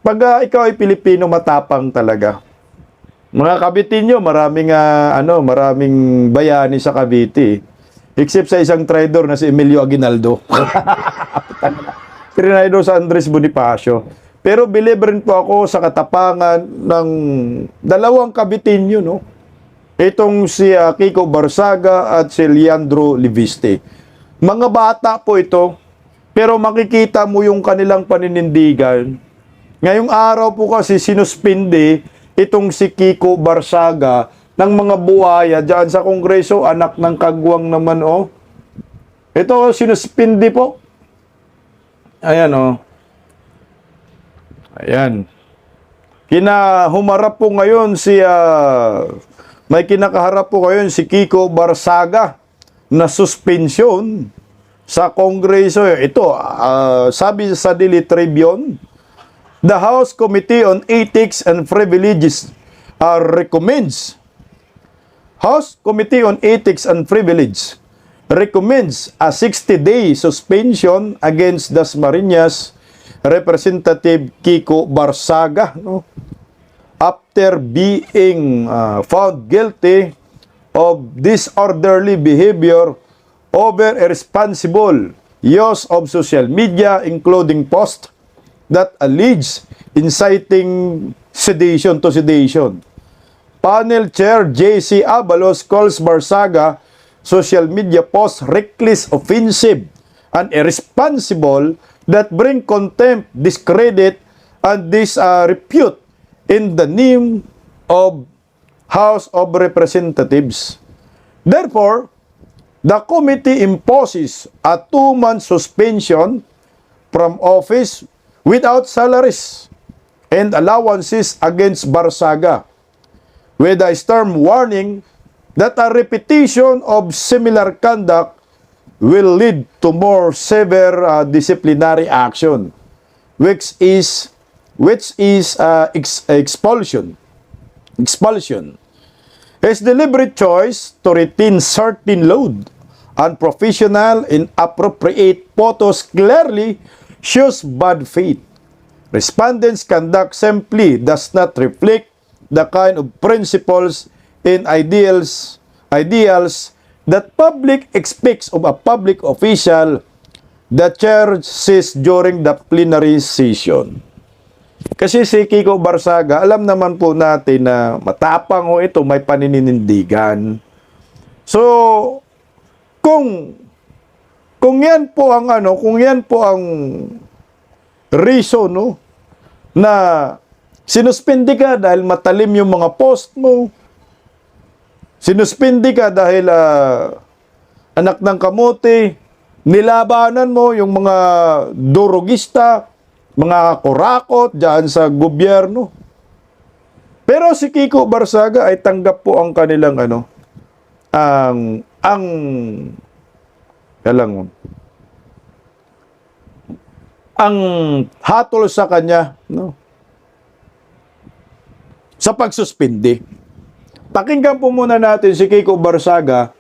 Pag ikaw ay Pilipino, matapang talaga. Mga Kabitinyo, maraming bayani sa Cavite. Except sa isang traidor na si Emilio Aguinaldo. Trinaido sa Andres Bonifacio. Pero believe rin po ako sa katapangan ng dalawang Kabitinyo, no? Itong si Kiko Barsaga at si Leandro Liviste. Mga bata po ito, pero makikita mo yung kanilang paninindigan. Ngayong araw po kasi sinuspinde itong si Kiko Barsaga ng mga buhaya dyan sa Kongreso, anak ng kagwang naman, oh. Ito, sinuspindi po. Ayan, oh. Ayan. Kinahumarap po ngayon si may kinakaharap po kayo si Kiko Barsaga na suspensyon sa Kongreso. Ito, sabi sa Daily Tribune, the House Committee on Ethics and Privileges recommends House Committee on Ethics and Privilege recommends a 60-day suspension against Dasmariñas Representative Kiko Barsaga, no? After being found guilty of disorderly behavior over irresponsible use of social media, including posts that allege inciting sedation. Panel Chair J.C. Abalos calls Barsaga social media posts reckless, offensive, and irresponsible that bring contempt, discredit, and disrepute in the name of House of Representatives. Therefore, the committee imposes a 2-month suspension from office without salaries and allowances against Barsaga, with a stern warning that a repetition of similar conduct will lead to more severe disciplinary action, which is expulsion. His deliberate choice to retain certain load and professional inappropriate photos clearly shows bad faith. Respondents' conduct simply does not reflect the kind of principles and ideals that public expects of a public official, the chair says during the plenary session. Kasi si Kiko Barsaga, alam naman po natin na matapang ho ito, may paninindigan. So, kung yan po ang reason, no, na sinuspindi ka dahil matalim yung mga post mo, sinuspindi ka dahil anak ng kamote, nilabanan mo yung mga durugista, mga kurakot dyan sa gobyerno. Pero si Kiko Barsaga ay tanggap po ang kanilang ang hatol sa kanya, no, sa pagsuspindi. Pakinggan po muna natin si Kiko Barsaga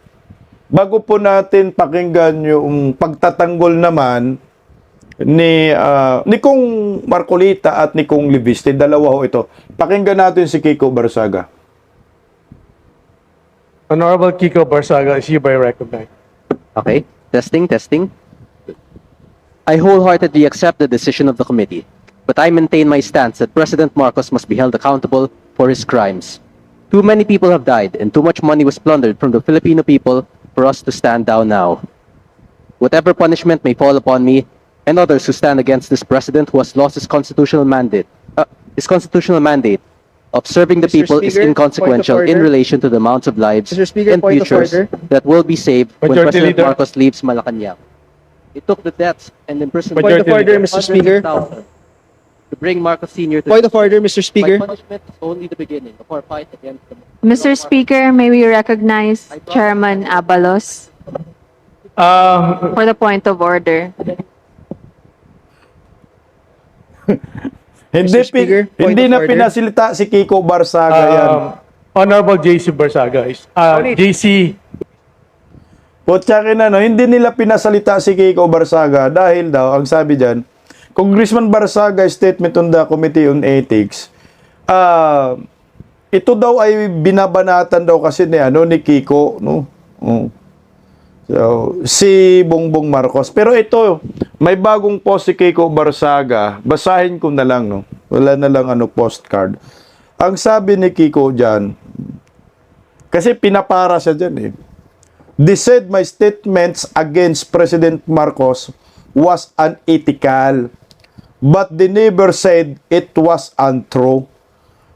bago po natin pakinggan yung pagtatanggol naman ni Kong Marcolita at ni Kong Liviste. Dalawa ho ito. Pakinggan natin si Kiko Barsaga. Honorable Kiko Barsaga is hereby recognized. Okay, testing. I wholeheartedly accept the decision of the committee, but I maintain my stance that President Marcos must be held accountable for his crimes. Too many people have died and too much money was plundered from the Filipino people for us to stand down now. Whatever punishment may fall upon me and others who stand against this president who has lost his constitutional mandate of serving the people is inconsequential in relation to the amounts of lives and futures that will be saved when President Marcos leaves Malacanang. It took the deaths and imprisonment Point of order, Mr. Speaker. To bring Marcos Sr. to Point of order, Mr. Speaker. My punishment is only the beginning of our fight against the Mr. Speaker, may we recognize Chairman Abalos for the point of order. Hindi na pinasilita si Kiko Barsaga yan. Honorable J.C. Barsaga is J.C. Potsakin hindi nila pinasalita si Kiko Barsaga dahil daw, ang sabi dyan, Congressman Barsaga statement on the Committee on Ethics, ito daw ay binabanatan daw kasi ni Kiko, no? So, si Bongbong Marcos. Pero ito, may bagong post si Kiko Barsaga. Basahin ko na lang, no? Wala na lang postcard. Ang sabi ni Kiko dyan, kasi pinapara siya dyan They said my statements against President Marcos was unethical, but they never said it was untrue.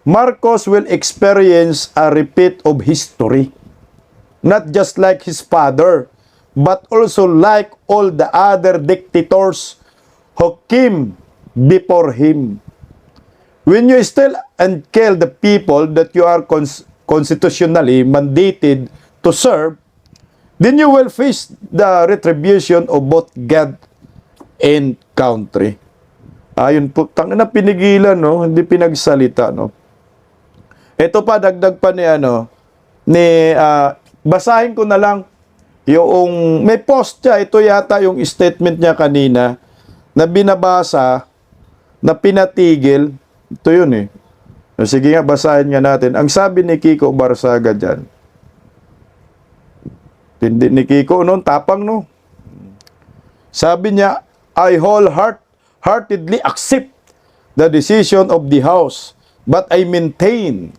Marcos will experience a repeat of history, not just like his father, but also like all the other dictators who came before him. When you steal and kill the people that you are constitutionally mandated to serve, then you will face the retribution of both God and country. Ayun po, tangina pinigilan, no? Hindi pinagsalita, no? Ito pa, dagdag pa basahin ko na lang yung, may post siya, ito yata yung statement niya kanina, na binabasa, na pinatigil, ito yun eh. Sige nga, basahin nga natin. Ang sabi ni Kiko Barsaga dyan, hindi ni Kiko noon, tapang no. Sabi niya, I wholeheartedly accept the decision of the House, but I maintain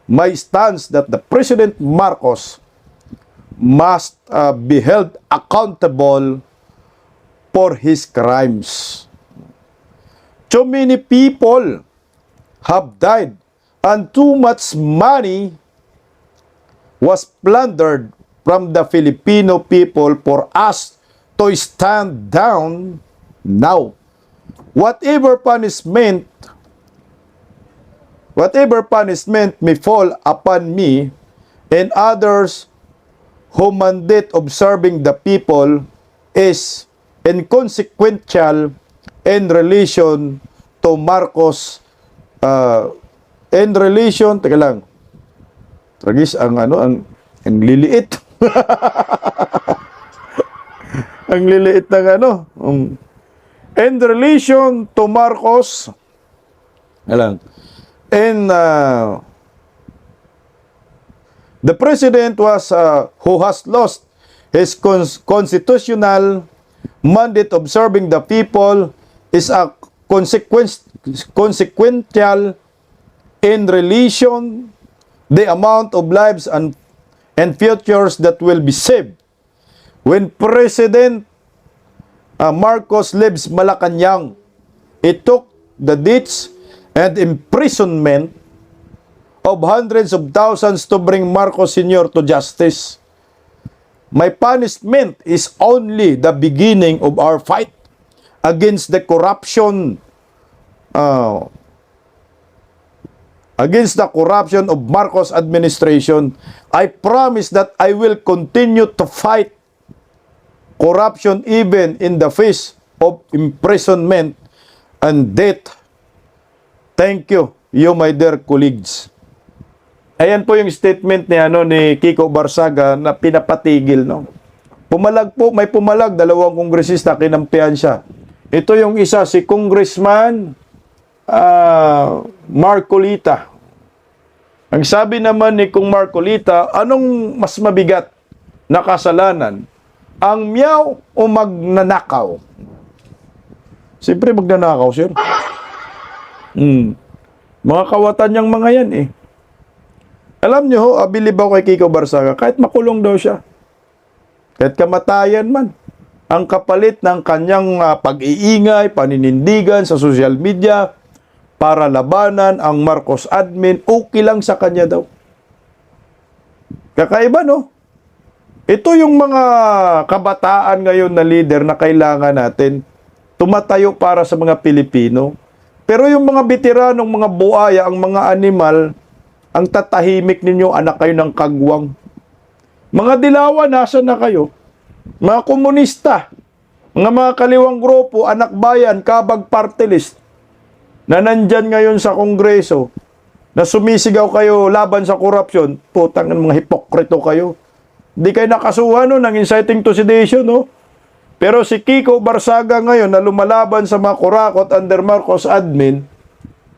my stance that the President Marcos must be held accountable for his crimes. Too many people have died and too much money was plundered from the Filipino people for us to stand down now. Whatever punishment may fall upon me and others who mandate observing the people is inconsequential in relation to Marcos, teka lang, tragis, ang liliit. Ang liliit ng in relation to Marcos, the president who has lost his constitutional mandate observing the people is a consequential in relation the amount of lives and futures that will be saved. When President Marcos leaves Malacanang, it took the deaths and imprisonment of hundreds of thousands to bring Marcos Sr. to justice. My punishment is only the beginning of our fight against the corruption of Marcos administration. I promise that I will continue to fight corruption even in the face of imprisonment and death. Thank you, my dear colleagues. Ayan po yung statement ni Kiko Barsaga na pinapatigil, no. May pumalag, 2 kongresista, kinampihan siya. Ito yung isa, si Congressman Marcolita. Ang sabi naman ni Kong Marcolita, anong mas mabigat na kasalanan? Ang miyaw o magnanakaw? Siyempre magnanakaw, sir. Mga kawatan niyang mga yan eh. Alam niyo, abilib ako kay Kiko Barsaga, kahit makulong daw siya, kahit kamatayan man, ang kapalit ng kanyang pag-iingay, paninindigan sa social media para labanan ang Marcos admin, okay lang sa kanya daw. Kakaiba, no? Ito yung mga kabataan ngayon na leader na kailangan natin tumatayo para sa mga Pilipino. Pero yung mga veteranong mga buaya, ang mga animal, ang tatahimik ninyo, anak kayo ng kagwang. Mga dilawan, nasa na kayo? Mga komunista, mga kaliwang grupo, anak bayan, kabag party list, na nandyan ngayon sa Kongreso, na sumisigaw kayo laban sa korupsyon, putang mga hipokrito kayo. Di kayo nakasuhan no, ng inciting to sedition, no? Pero si Kiko Barsaga ngayon na lumalaban sa mga kurakot under Marcos admin,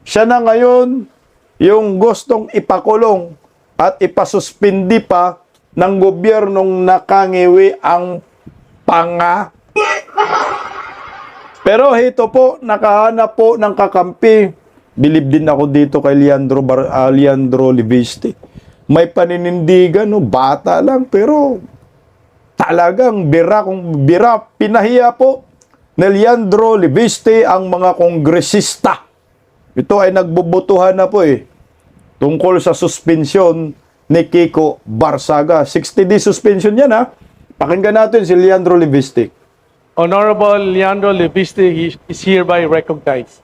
siya na ngayon yung gustong ipakulong at ipasuspindi pa ng gobyernong nakangiwi ang panga. Pero ito po, nakahanap po ng kakampi. Bilib din ako dito kay Leandro Liviste. May paninindigan, no? Bata lang, pero talagang bira. Pinahiya po ni Leandro Liviste ang mga kongresista. Ito ay nagbubutuhan na po tungkol sa suspensyon ni Kiko Barsaga. 60-day suspension yan, ha? Pakinggan natin si Leandro Liviste. Honorable Leandro Liviste is hereby recognized.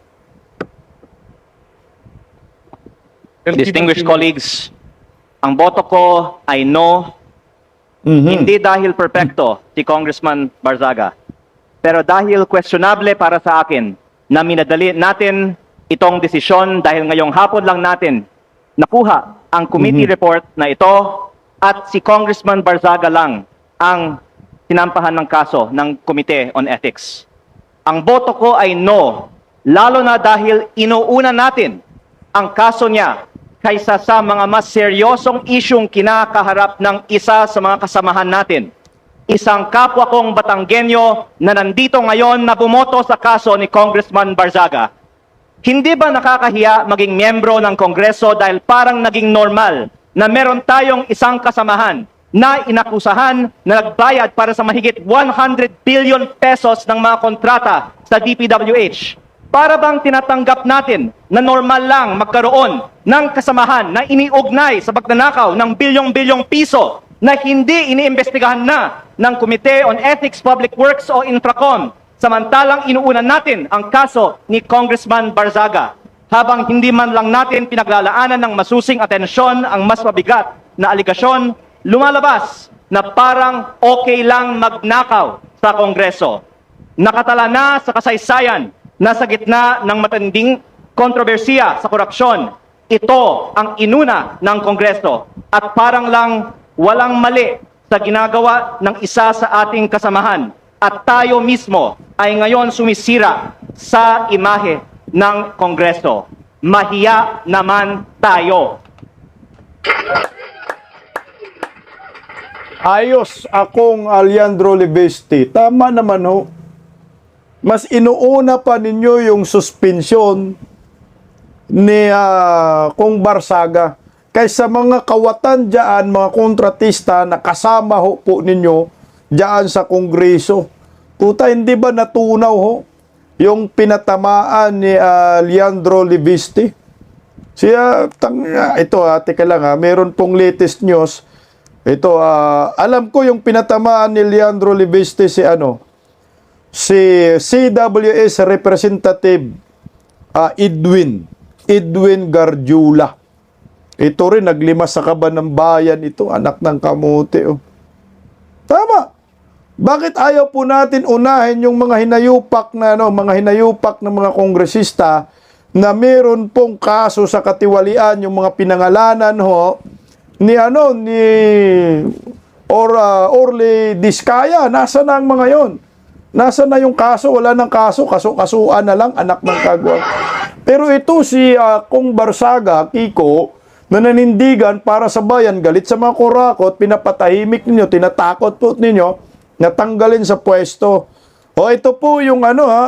Distinguished colleagues, Ang boto ko ay no, hindi dahil perpekto si Congressman Barzaga, pero dahil questionable para sa akin na minadali natin itong desisyon dahil ngayong hapon lang natin nakuha ang committee report na ito at si Congressman Barzaga lang ang sinampahan ng kaso ng Committee on Ethics. Ang boto ko ay no, lalo na dahil inuuna natin ang kaso niya kaysa sa mga mas seryosong isyong kinakaharap ng isa sa mga kasamahan natin. Isang kapwa kong Batanggenyo na nandito ngayon na bumoto sa kaso ni Congressman Barzaga. Hindi ba nakakahiya maging miyembro ng Kongreso dahil parang naging normal na meron tayong isang kasamahan na inakusahan na nagbayad para sa mahigit 100 billion pesos ng mga kontrata sa DPWH? Para bang tinatanggap natin na normal lang magkaroon ng kasamahan na iniugnay sa pagnanakaw ng bilyong-bilyong piso na hindi iniimbestigahan na ng Committee on Ethics, Public Works o Intracom, samantalang inuunan natin ang kaso ni Congressman Barzaga, habang hindi man lang natin pinaglalaanan ng masusing atensyon ang mas mabigat na aligasyon, lumalabas na parang okay lang magnakaw sa Kongreso. Nakatala na sa kasaysayan na sa gitna ng matinding kontrobersiya sa korupsyon, ito ang inuna ng Kongreso at parang lang walang mali sa ginagawa ng isa sa ating kasamahan at tayo mismo ay ngayon sumisira sa imahe ng Kongreso. Mahiya naman tayo. Ayos akong Alejandro Libeste. Tama naman ho. Mas inuuna pa ninyo yung suspensyon ni Kong Barzaga kaysa mga kawatan dyan, mga kontratista na kasama ho po ninyo dyan sa Kongreso. Puta, hindi ba natunaw ho yung pinatamaan ni Alejandro Libeste? Ito teka lang meron pong latest news. Ito, alam ko yung pinatamaan ni Alejandro Libeste si CWS Representative Edwin Garjula. Ito rin, naglimas sa kaban ng bayan ito, anak ng kamote. Oh. Tama. Bakit ayaw po natin unahin yung mga hinayupak na mga kongresista na meron pong kaso sa katiwalian, yung mga pinangalanan ni Orly Diskaya? Nasa na ang mga yon? Nasa na yung kaso? Wala nang kaso. Kasuan na lang, anak ng kagwang. Pero ito si Kong Barzaga, Kiko, na nanindigan para sa bayan, galit sa mga kurakot, pinapatahimik ninyo, tinatakot po ninyo, natanggalin sa pwesto. O ito po yung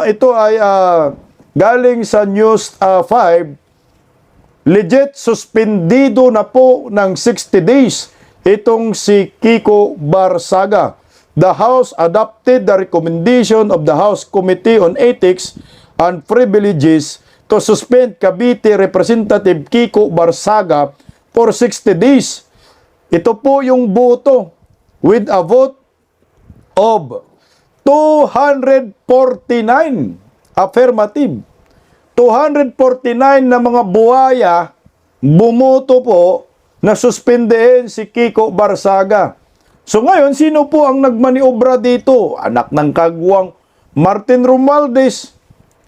ito ay galing sa News 5, legit suspendido na po ng 60 days itong si Kiko Barzaga. The House adopted the recommendation of the House Committee on Ethics and Privileges to suspend Cavite Representative Kiko Barzaga for 60 days. Ito po yung boto with a vote of 249 affirmative. 249 na mga buhaya bumoto po na suspendehin si Kiko Barzaga. So ngayon, sino po ang nagmaniobra dito? Anak ng kagwang Martin Romualdez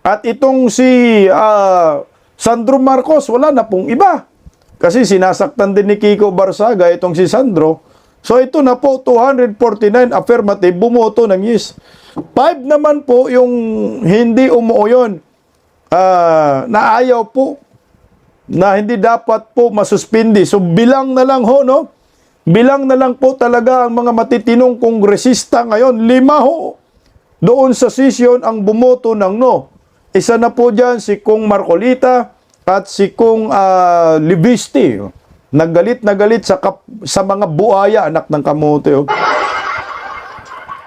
at itong si Sandro Marcos. Wala na pong iba. Kasi sinasaktan din ni Kiko Barzaga itong si Sandro. So ito na po, 249 affirmative, bumoto ng yes. 5 naman po yung hindi umuoyon. Na ayaw po, na hindi dapat po masuspindi. So bilang na lang no? Bilang na lang po talaga ang mga matitinong kongresista ngayon. 5 ho. Doon sa session ang bumoto ng no. Isa na po dyan si Kong Marcolita at si Kong Libiste. Nagalit na galit sa mga buhaya, anak ng kamote.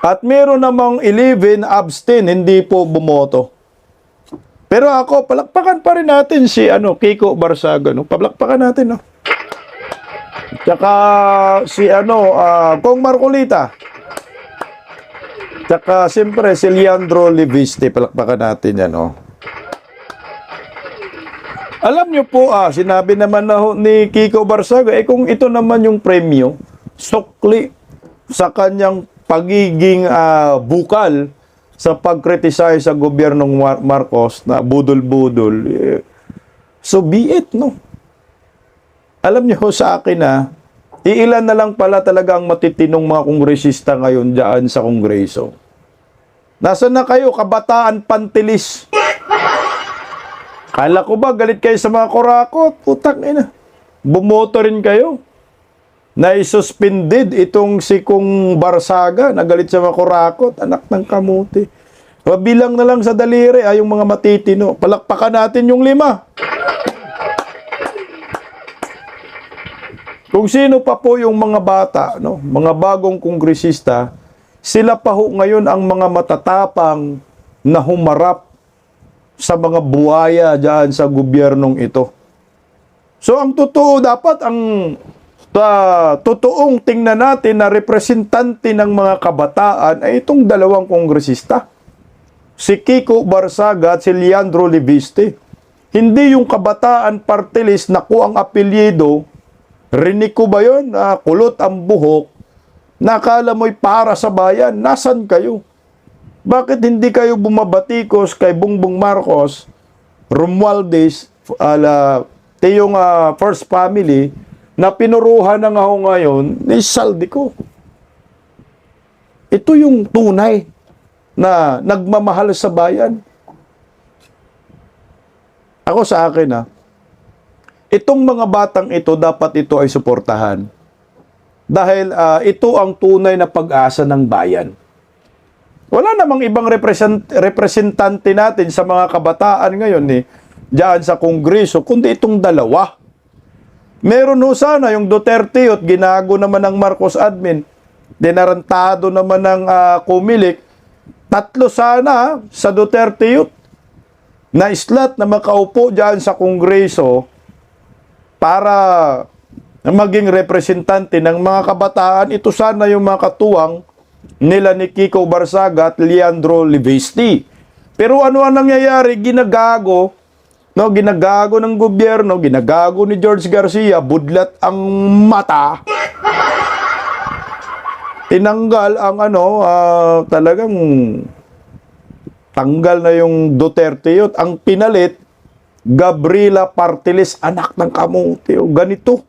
At meron namang 11 abstain, hindi po bumoto. Pero ako, palakpakan pa rin natin si Kiko Barzaga. Palakpakan natin. Tsaka si Kong Marcolita. Tsaka siyempre si Leandro Libiste, palakpakan natin yan. Alam nyo po, sinabi naman na ni Kiko Barsaga, kung ito naman yung premyo, sukli sa kanyang pagiging bukal sa pag-criticize sa gobyernong Marcos na budol-budol, so be it, no? Alam nyo sa akin iilan na lang pala talaga ang matitinong mga kongresista ngayon dyan sa Kongreso. Nasaan na kayo, kabataan pantilis? Kala ko ba galit kayo sa mga kurakot? Putang ina. Bumoto rin kayo. Na-suspended itong si Kong Barsaga na galit sa mga kurakot. Anak ng kamuti. Bilang na lang sa daliri yung mga matitino. Palakpakan natin yung 5. Kung sino pa po yung mga bata, no? Mga bagong kongresista, sila pa ho ngayon ang mga matatapang na humarap sa mga buhaya dyan sa gobyernong ito. So ang totoo dapat, ang totoong tingnan natin na representante ng mga kabataan ay itong dalawang kongresista. Si Kiko Barsaga at si Leandro Libiste. Hindi yung kabataan party list na ang apelyido, rinig ko ba yun? Kulot ang buhok, nakala mo'y para sa bayan. Nasaan kayo? Bakit hindi kayo bumabatikos kay Bongbong Marcos, Romualdez, tiyong first family, na pinuruhan na nga ho ngayon ni Saldico? Ito yung tunay na nagmamahal sa bayan. Ako sa akin, itong mga batang ito, dapat ito ay suportahan. Dahil ito ang tunay na pag-asa ng bayan. Wala namang ibang representante natin sa mga kabataan ngayon diyan sa Kongreso, kundi itong dalawa. Meron ho sana yung Duterte at ginago naman ng Marcos admin, dinarantado naman ng Comelec. 3 sana sa Duterte youth na slot na makaupo diyan sa Kongreso para maging representante ng mga kabataan. Ito sana yung mga katuwang nila ni Kiko Barsaga at Leandro Libiste. Pero ano ang nangyayari? Ginagago ng gobyerno, ginagago ni George Garcia, budlat ang mata. Tinanggal ang talagang tanggal na yung Duterte yun. Ang pinalit, Gabriela Partiles, anak ng kamuti. Ganito,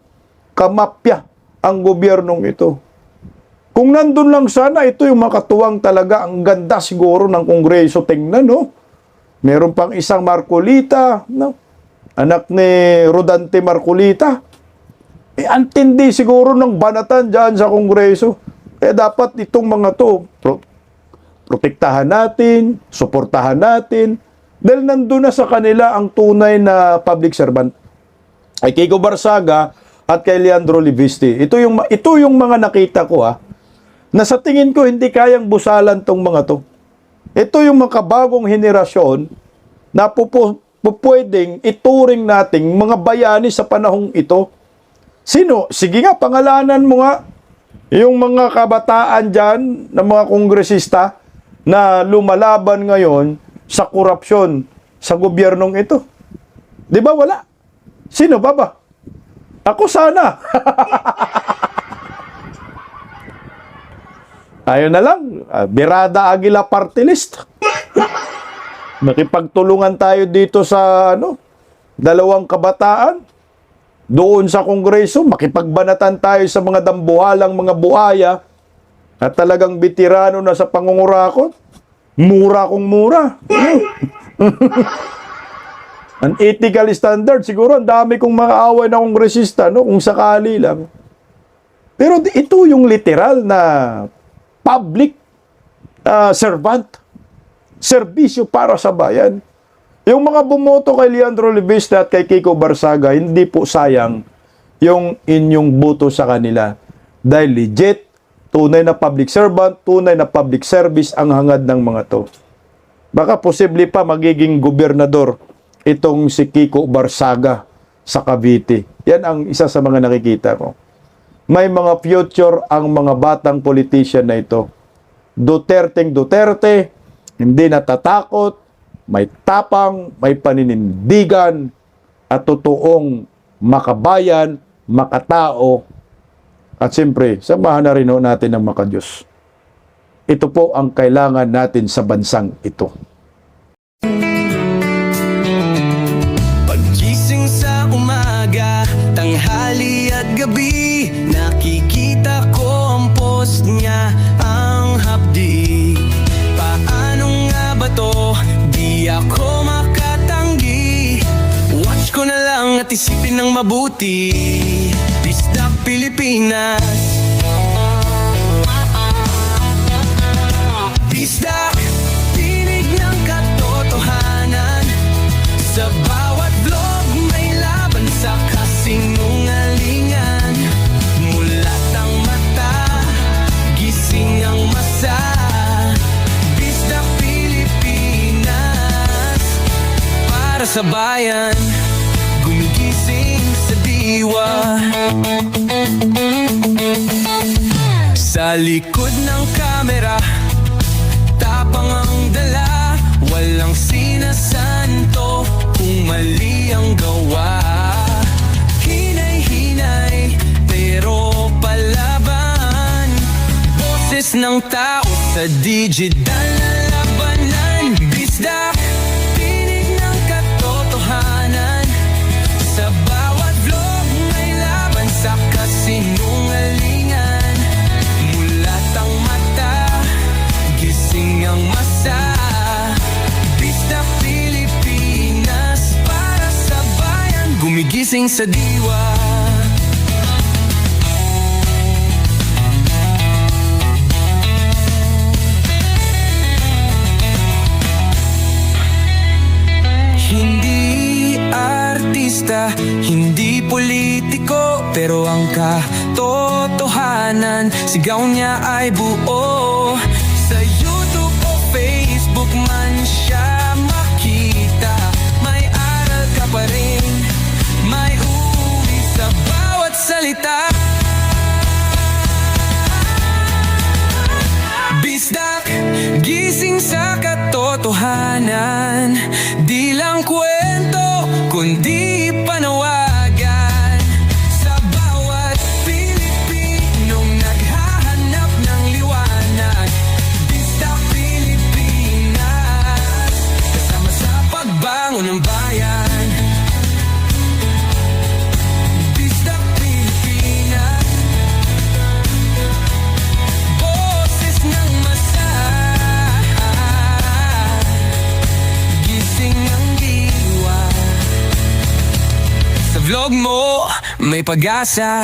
kamapya ang gobyernong ito. Kung nandun lang sana, ito yung makatuwang talaga. Ang ganda siguro ng Kongreso. Tingnan, no? Meron pang isang Marcolita, no? Anak ni Rodante Marcolita. Antindi siguro ng banatan dyan sa Kongreso. Kaya dapat itong mga to, protektahan natin, suportahan natin, dahil nandun na sa kanila ang tunay na public servant. Ay Kiko Barsaga at kay Leandro Libiste. Ito yung mga nakita ko, na sa tingin ko hindi kayang busalan tong mga to. Ito yung makabagong henerasyon na pwedeng ituring nating mga bayani sa panahong ito. Sino? Sige nga, pangalanan mo nga yung mga kabataan dyan na mga kongresista na lumalaban ngayon sa korupsyon sa gobyernong ito. Di ba wala? Sino ba? Ako sana. Ayun na lang, Birada Aguila Party List. Nakipagtulungan tayo dito sa dalawang kabataan. Doon sa Kongreso, makipagbanatan tayo sa mga dambuhalang mga buhaya at talagang bitirano na sa pangungurakot. Mura kung mura. An ethical standard, siguro ang dami kong makaaway na kongresista, kung sakali lang. Pero ito yung literal na public servant, serbisyo para sa bayan. Yung mga bumoto kay Leandro Libiste at kay Kiko Barsaga, hindi po sayang yung inyong boto sa kanila. Dahil legit, tunay na public servant, tunay na public service ang hangad ng mga to. Baka posible pa magiging gobernador itong si Kiko Barsaga sa Cavite. Yan ang isa sa mga nakikita ko. May mga future ang mga batang politician na ito. Duterte, hindi natatakot, may tapang, may paninindigan, at totoong makabayan, makatao, at siyempre, samahan na rin ho natin ang makadiyos. Ito po ang kailangan natin sa bansang ito. Paggising sa umaga, tanghali at gabi, nakikita ko ang post niya, ang hapdi. Paano nga ba to? Di ako makatanggi. Watch ko na lang at isipin ng mabuti. Bisdak Pilipinas. Bisdak, tinig ng katotohanan. Sa bawat vlog may laban sa kasinungalingan. Mulat ang mata, gising ang masa. Bisdak Pilipinas, para sa bayan, gumigising sa diwa. Sa likod ng kamera, tapang ang dala, walang sinasanto kung mali ang gawa. Hinay-hinay, pero palaban. Boses ng tao sa digital na labanan. Bisdak, tinig ng katotohanan. Sa bawat vlog may laban sa kasinungalingan. Mulat ang mata, gising ang masa. Bisdak Pilipinas, para sa bayan, gumigising sa diwa. Hindi artista, hindi politiko, pero ang katotohanan, sigaw niya ay buo. Sa YouTube o Facebook man siya makita, may aral ka pa rin, may uwi sa bawat salita. Bisdak, gising sa katotohanan, di lang kwento, kundi panawagan. Sa bawat Pilipinong naghahanap ng liwanag. Bisdak Pilipinas, kasama sa pagbangon ng bayan. Bisdak Pilipinas, boses ng masa, gising ang diwa. Sa vlog mo, may pag-asa.